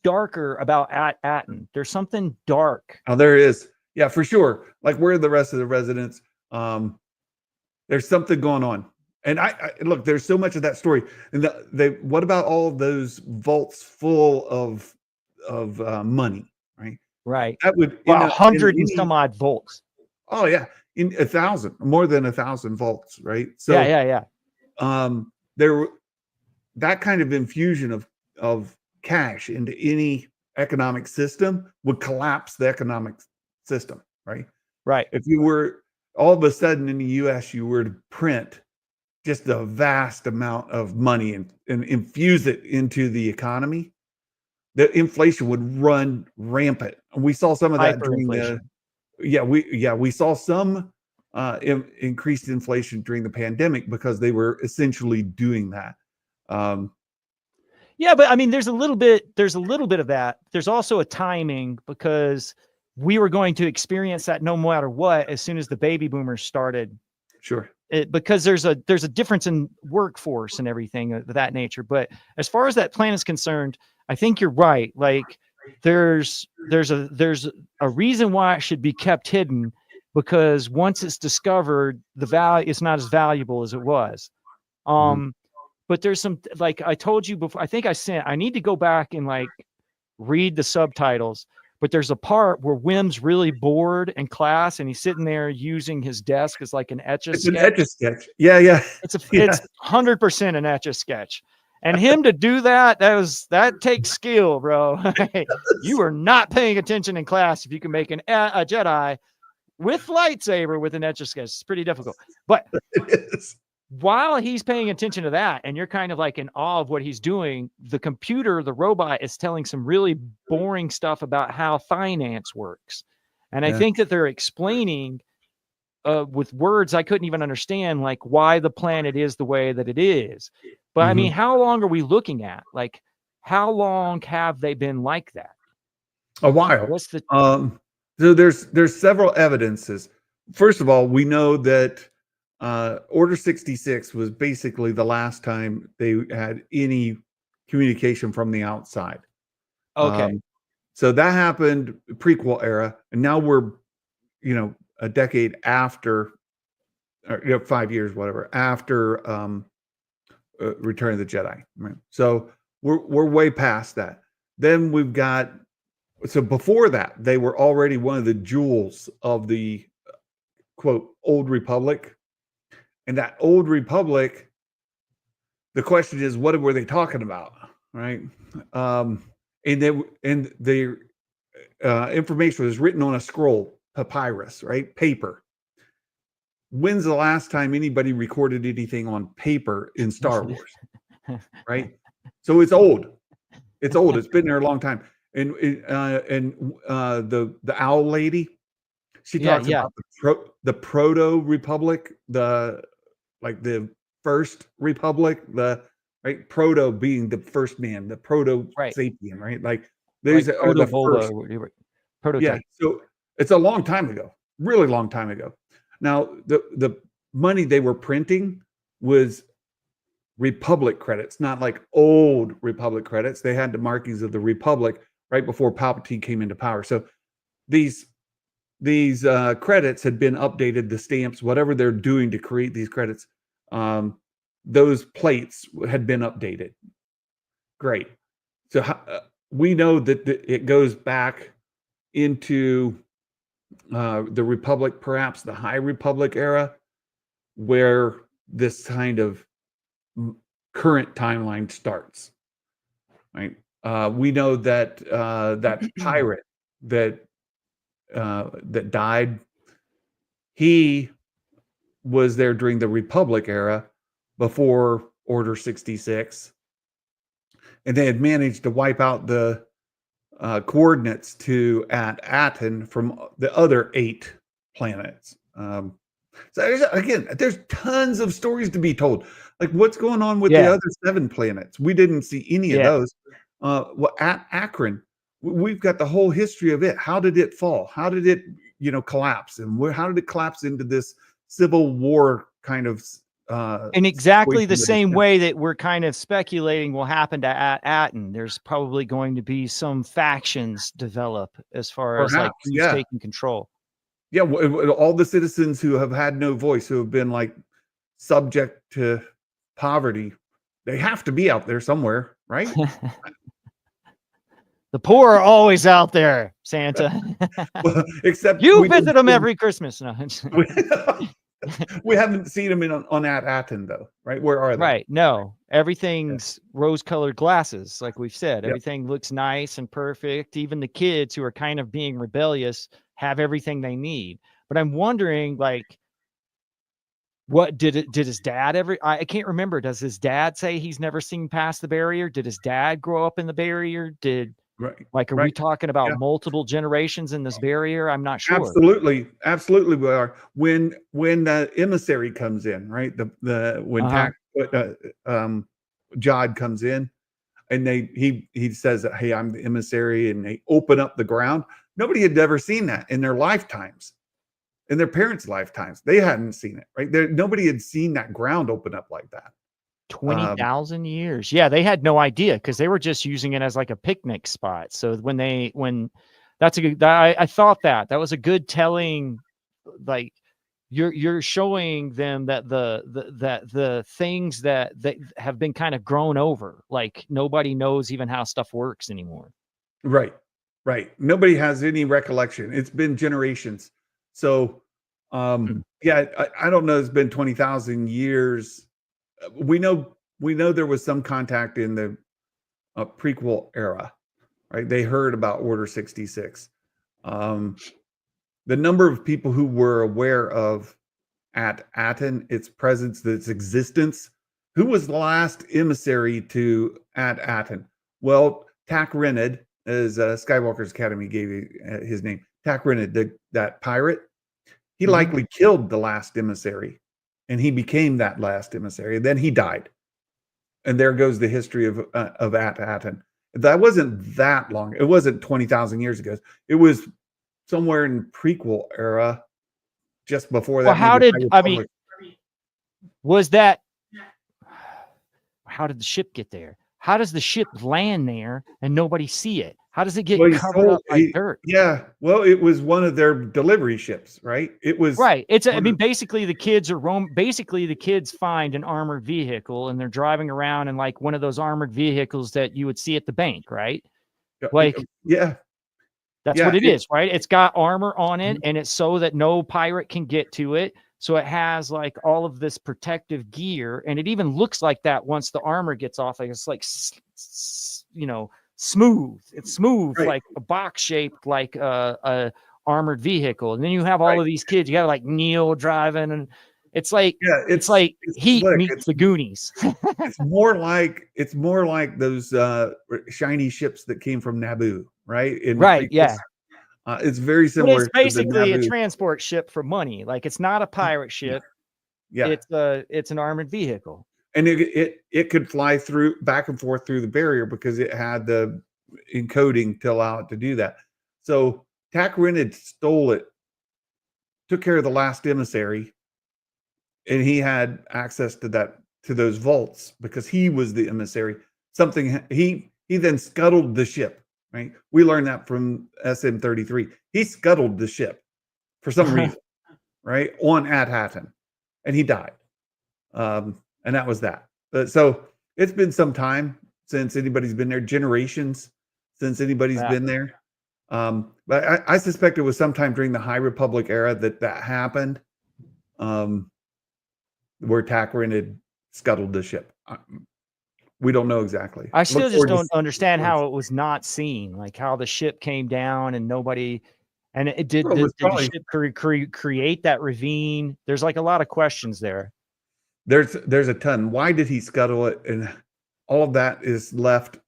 darker about Atten. There's something dark. Oh, there is. Yeah, for sure. Like, where are the rest of the residents? There's something going on. And I look, there's so much of that story. And what about all those vaults full of money, right? Right. That would 100 and some odd volts. Oh yeah, in 1,000, more than 1,000 volts, right? So yeah. There, that kind of infusion of cash into any economic system would collapse the economic system, right? Right. If you were all of a sudden in the U.S., you were to print just a vast amount of money and infuse it into the economy, the inflation would run rampant. And we saw some of that during we saw some increased inflation during the pandemic because they were essentially doing that. But I mean, there's a little bit of that. There's also a timing, because we were going to experience that no matter what as soon as the baby boomers started. Sure. Because there's a difference in workforce and everything of that nature. But as far as that plan is concerned, I think you're right. Like, there's a reason why it should be kept hidden, because once it's discovered, the value, it's not as valuable as it was. But there's some, like I told you before, I need to go back and like read the subtitles, but there's a part where Wim's really bored in class and he's sitting there using his desk as like an etch-a-sketch. It's an etch-a-sketch. Yeah. It's 100% an etch-a-sketch. And him to do that takes skill, bro. You are not paying attention in class if you can make a Jedi with lightsaber with an etch-a-sketch. It's pretty difficult. But it is. While he's paying attention to that, and you're kind of like in awe of what he's doing, the robot is telling some really boring stuff about how finance works. And I think that they're explaining with words I couldn't even understand, like why the planet is the way that it is. But I mean, how long are we looking at? Like, how long have they been like that? A while. So there's several evidences. First of all, we know that Order 66 was basically the last time they had any communication from the outside. Okay. So that happened prequel era, and now we're, a decade after, or 5 years, whatever, after Return of the Jedi. Right? So we're way past that. Then we've got, so before that, they were already one of the jewels of the quote Old Republic, and that Old Republic. The question is, what were they talking about, right? And the information was written on a scroll, papyrus, right? Paper. When's the last time anybody recorded anything on paper in Star Wars, right? So it's old. It's old. It's been there a long time. And the owl lady, she talks about the proto republic, the first republic, the right proto being the first man, the proto sapien, right? Like these are the first prototype. Yeah, so it's a long time ago, really long time ago. Now the money they were printing was Republic credits, not like old Republic credits. They had the markings of the Republic right before Palpatine came into power. So these credits had been updated, the stamps, whatever they're doing to create these credits. Those plates had been updated. Great. So we know that it goes back into the Republic, perhaps the High Republic era, where this kind of current timeline starts. Right. We know that that pirate that died, he was there during the Republic era before Order 66, and they had managed to wipe out the coordinates to Aten from the other 8 planets. So again, there's tons of stories to be told. Like what's going on with the other 7 planets? We didn't see any of those. At Akron, we've got the whole history of it. How did it fall? How did it, collapse? And how did it collapse into this civil war kind of in exactly the same way that we're kind of speculating will happen to Aten? There's probably going to be some factions develop as far as like who's taking control. Yeah, all the citizens who have had no voice, who have been like subject to poverty, they have to be out there somewhere, right? The poor are always out there, Santa. Well, except you visit them every Christmas. No. We haven't seen them on Aten though, right? Where are they? Right. No, everything's rose-colored glasses, like we've said. Everything looks nice and perfect. Even the kids who are kind of being rebellious have everything they need. But I'm wondering, like, what did his dad ever? I can't remember. Does his dad say he's never seen past the barrier? Did his dad grow up in the barrier? Are we talking about multiple generations in this barrier? I'm not sure. Absolutely we are. When the emissary comes in, right? When Jod comes in, and he says, "Hey, I'm the emissary," and they open up the ground. Nobody had ever seen that in their lifetimes, in their parents' lifetimes. They hadn't seen it, right? Nobody had seen that ground open up like that. 20,000 years. Yeah, they had no idea because they were just using it as like a picnic spot. So when that's a good, I thought that was a good telling. Like you're showing them that the things that have been kind of grown over, like nobody knows even how stuff works anymore. Right. Nobody has any recollection. It's been generations. So yeah, I don't know. It's been 20,000 years. We know there was some contact in the prequel era, right? They heard about Order 66. The number of people who were aware of Aten, its presence, its existence. Who was the last emissary to Aten? Well, Tak Rened, as Skywalker's Academy gave his name, Tak Rened, that pirate. He likely killed the last emissary, and he became that last emissary. And then he died, and there goes the history of Aten. That wasn't that long. It wasn't 20,000 years ago. It was somewhere in prequel era, just before Well, that. how Maybe did High I mean? Republic. Was that? How did the ship get there? How does the ship land there and nobody see it? How does it get Well, covered up by dirt? yeah. Well, it was one of their delivery ships, right? It was Right. I one mean, of, basically the kids are basically the kids find an armored vehicle and they're driving around in like one of those armored vehicles that you would see at the bank, right? Like yeah, that's yeah. what it is, right? It's got armor on it Mhm. and it's so that no pirate can get to it. So it has like all of this protective gear and it even looks like that once the armor gets off. Like it's like, smooth. It's smooth, Right. like a box shaped, like a armored vehicle. And then you have all Right. of these kids. You got like Neil driving, and it's like Yeah, it's like it's Heat slick. meets the Goonies. It's more like those shiny ships that came from Naboo, right? In the Right? prequels. Yeah. It's very But similar it's to the basically a Naboo. transport ship for money. Like it's not a pirate ship. Yeah. It's an armored vehicle. And it could fly through back and forth through the barrier because it had the encoding to allow it to do that. So Takarin had stole it, took care of the last emissary, and he had access to those vaults because he was the emissary. Something he then scuttled the ship, right? We learned that from SM-33. He scuttled the ship for some reason, right? On Hatton, and he died. And that was that. So it's been some time since anybody's been there, generations since anybody's been there. But I suspect it was sometime during the High Republic era that happened, where Takarin had scuttled the ship. We don't know exactly. I still just don't understand how it was not seen, like how the ship came down and nobody, and it did the ship create that ravine? There's like a lot of questions there. There's a ton. Why did he scuttle it? And all of that is left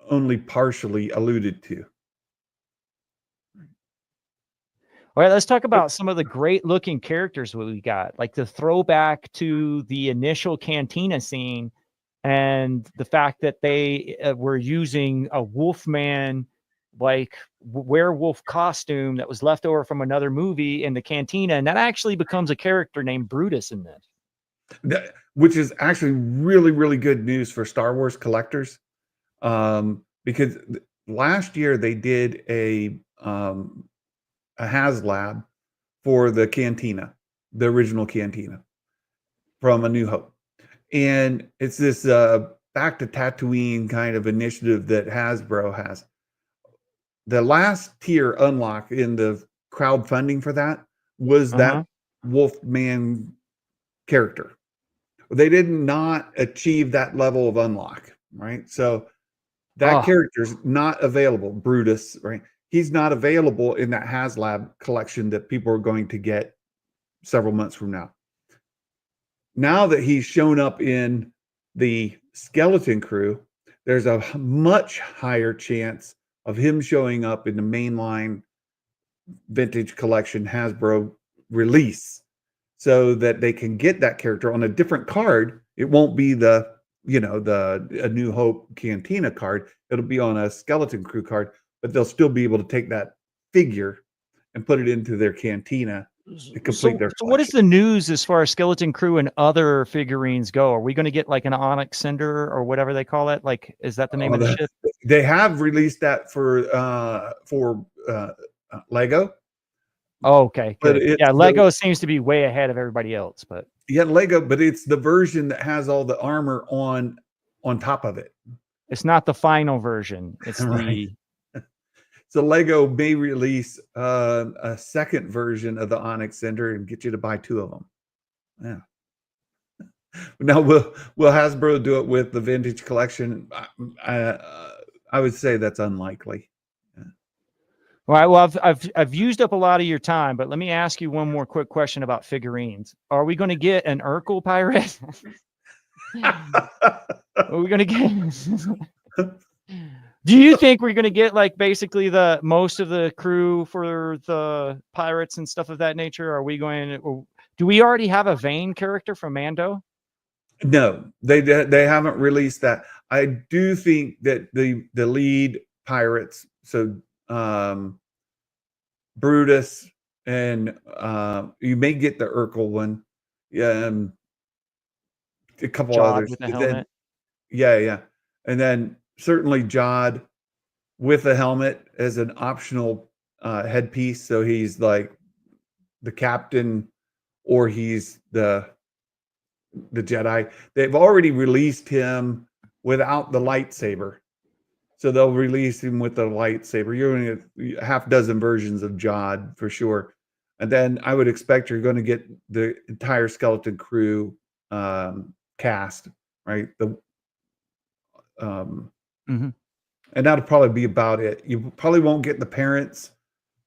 only partially alluded to. All right, let's talk about some of the great looking characters we got, like the throwback to the initial cantina scene and the fact that they were using a Wolfman, like werewolf costume that was left over from another movie in the cantina. And that actually becomes a character named Brutus in this. Which is actually really, really good news for Star Wars collectors. Because last year they did a HasLab for the cantina, the original cantina from A New Hope. And it's this back to Tatooine kind of initiative that Hasbro has. The last tier unlock in the crowdfunding for that was that Wolfman character. They did not achieve that level of unlock, right? So that character's not available, Brutus, right? He's not available in that HasLab collection that people are going to get several months from now. Now that he's shown up in the Skeleton Crew, there's a much higher chance of him showing up in the mainline vintage collection Hasbro release, so that they can get that character on a different card. It won't be the A New Hope Cantina card. It'll be on a Skeleton Crew card, but they'll still be able to take that figure and put it into their cantina to complete their collection. So what is the news as far as Skeleton Crew and other figurines go? Are we going to get like an Onyx Cinder or whatever they call it? Like, is that the name of the ship? They have released that for Lego. Oh, okay, good. Yeah, Lego seems to be way ahead of everybody else, but yeah, Lego, but it's the version that has all the armor on top of it. It's not the final version. It's right. the So Lego may release a second version of the Onyx Cinder and get you to buy 2 of them. Yeah. Now will Hasbro do it with the vintage collection? I would say that's unlikely. Yeah. All right. Well, I've used up a lot of your time, but let me ask you one more quick question about figurines. Are we going to get an Urkel pirate? Are we going to get? Do you think we're going to get like basically the most of the crew for the pirates and stuff of that nature? Are we going to, do we already have a Vane character from Mando? No, they haven't released that. I do think that the lead pirates, so Brutus, and you may get the Urkel one. Yeah, a couple Jod others. with the And then helmet. yeah. And then certainly Jod with a helmet as an optional headpiece. So he's like the captain, or he's the Jedi. They've already released him without the lightsaber. So they'll release him with the lightsaber. You're going to get a half dozen versions of Jod for sure. And then I would expect you're going to get the entire skeleton crew cast, right? Mhm. And that'll probably be about it. You probably won't get the parents.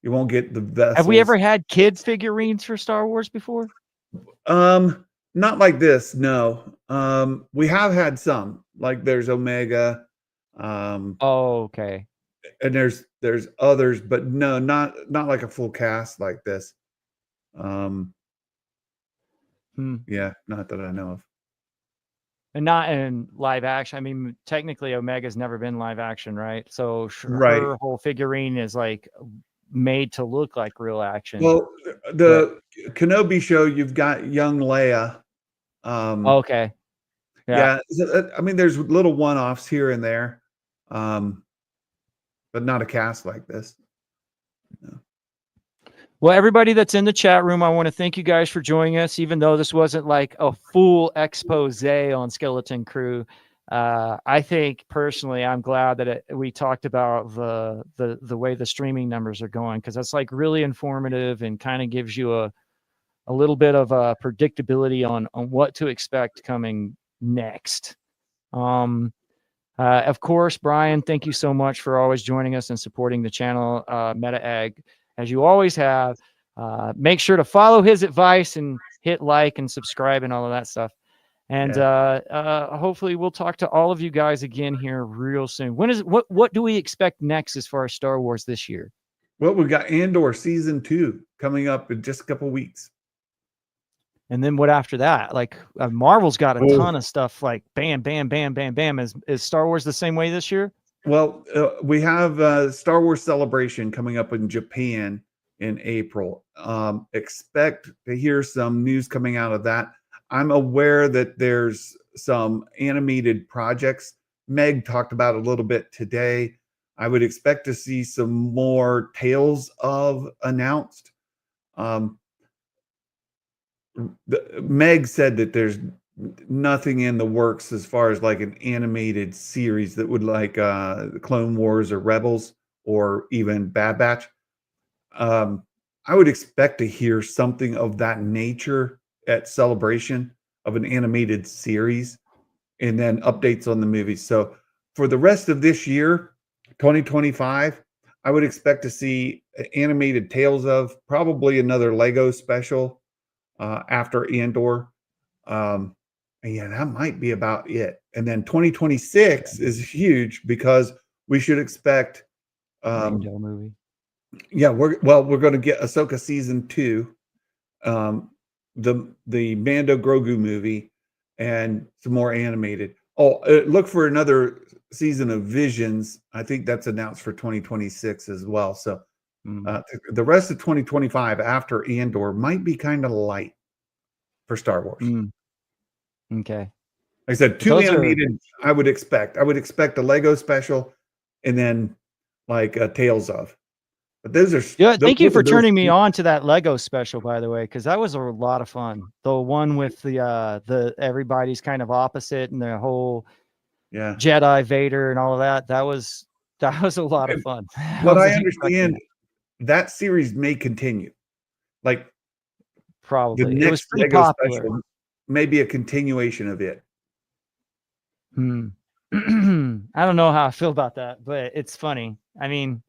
You won't get the vessels. Have we ever had kids figurines for Star Wars before? Not like this, no. We have had some. Like there's Omega, Oh, okay. and there's others, but no, not like a full cast like this. Yeah, not that I know of. And not in live action. I mean, technically, Omega's never been live action, right? So Right. her whole figurine is like made to look like real action. Well, the Kenobi show, you've got young Leia. Okay. Yeah. I mean, there's little one-offs here and there, but not a cast like this. No. Well, everybody that's in the chat room, I want to thank you guys for joining us, even though this wasn't like a full expose on Skeleton Crew. I think personally, I'm glad that we talked about the way the streaming numbers are going, because that's like really informative and kind of gives you a little bit of predictability on what to expect coming next. Of course, Brian, thank you so much for always joining us and supporting the channel, Meta Ag, as you always have. Make sure to follow his advice and hit like and subscribe and all of that stuff. And hopefully we'll talk to all of you guys again here real soon. What do we expect next as far as Star Wars this year? Well, we've got Andor season 2 coming up in just a couple weeks. And then what after that? Like Marvel's got a ton of stuff like bam, bam, bam, bam, bam. Is Star Wars the same way this year? Well, we have Star Wars Celebration coming up in Japan in April. Expect to hear some news coming out of that. I'm aware that there's some animated projects. Meg talked about a little bit today. I would expect to see some more Tales of announced. Meg said that there's nothing in the works as far as like an animated series that would like Clone Wars or Rebels or even Bad Batch. I would expect to hear something of that nature at Celebration of an animated series, and then updates on the movies. So for the rest of this year, 2025, I would expect to see animated Tales of, probably another Lego special after Andor. Yeah, that might be about it. And then 2026 is huge because we should expect Mando movie. Yeah, we're going to get Ahsoka season 2, the Mando Grogu movie, and some more animated. Oh, look for another season of Visions. I think that's announced for 2026 as well. So the rest of 2025 after Andor might be kind of light for Star Wars. Okay. Like I said, 2 animated. I would expect a Lego special, and then like Tales of. But those are thank you for turning me on to that Lego special, by the way, because that was a lot of fun. The one with the everybody's kind of opposite and the whole Jedi Vader and all of that. That was a lot of fun. What I understand, that series may continue. Like probably the next it was pretty Lego popular. Special may be a continuation of it. I don't know how I feel about that, but it's funny. I mean,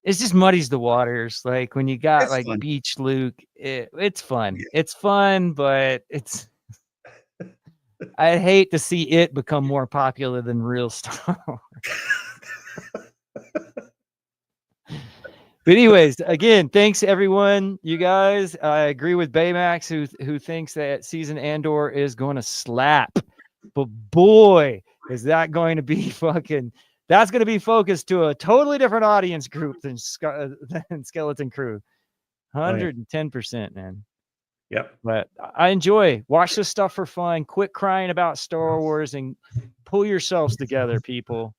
it's just muddies the waters. Like when you got like fun. Beach Luke, it's fun. Yeah. It's fun, but it's. I hate to see it become more popular than real Star Wars. But anyways, again, thanks everyone. You guys, I agree with Baymax who thinks that season Andor is going to slap. But boy, is that going to be fucking That's going to be focused to a totally different audience group than Skeleton Crew. 110%, man. Yep. But I enjoy watch this stuff for fun. Quit crying about Star Wars and pull yourselves together, people.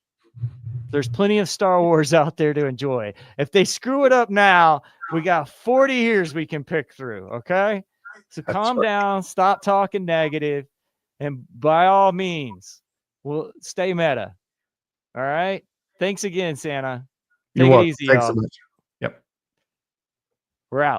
There's plenty of Star Wars out there to enjoy. If they screw it up now, we got 40 years we can pick through. Okay, so calm down, stop talking negative, and by all means, we'll stay meta. All right. Thanks again, Santa. You're Take it welcome. easy, Thanks y'all. so much. Yep. We're out.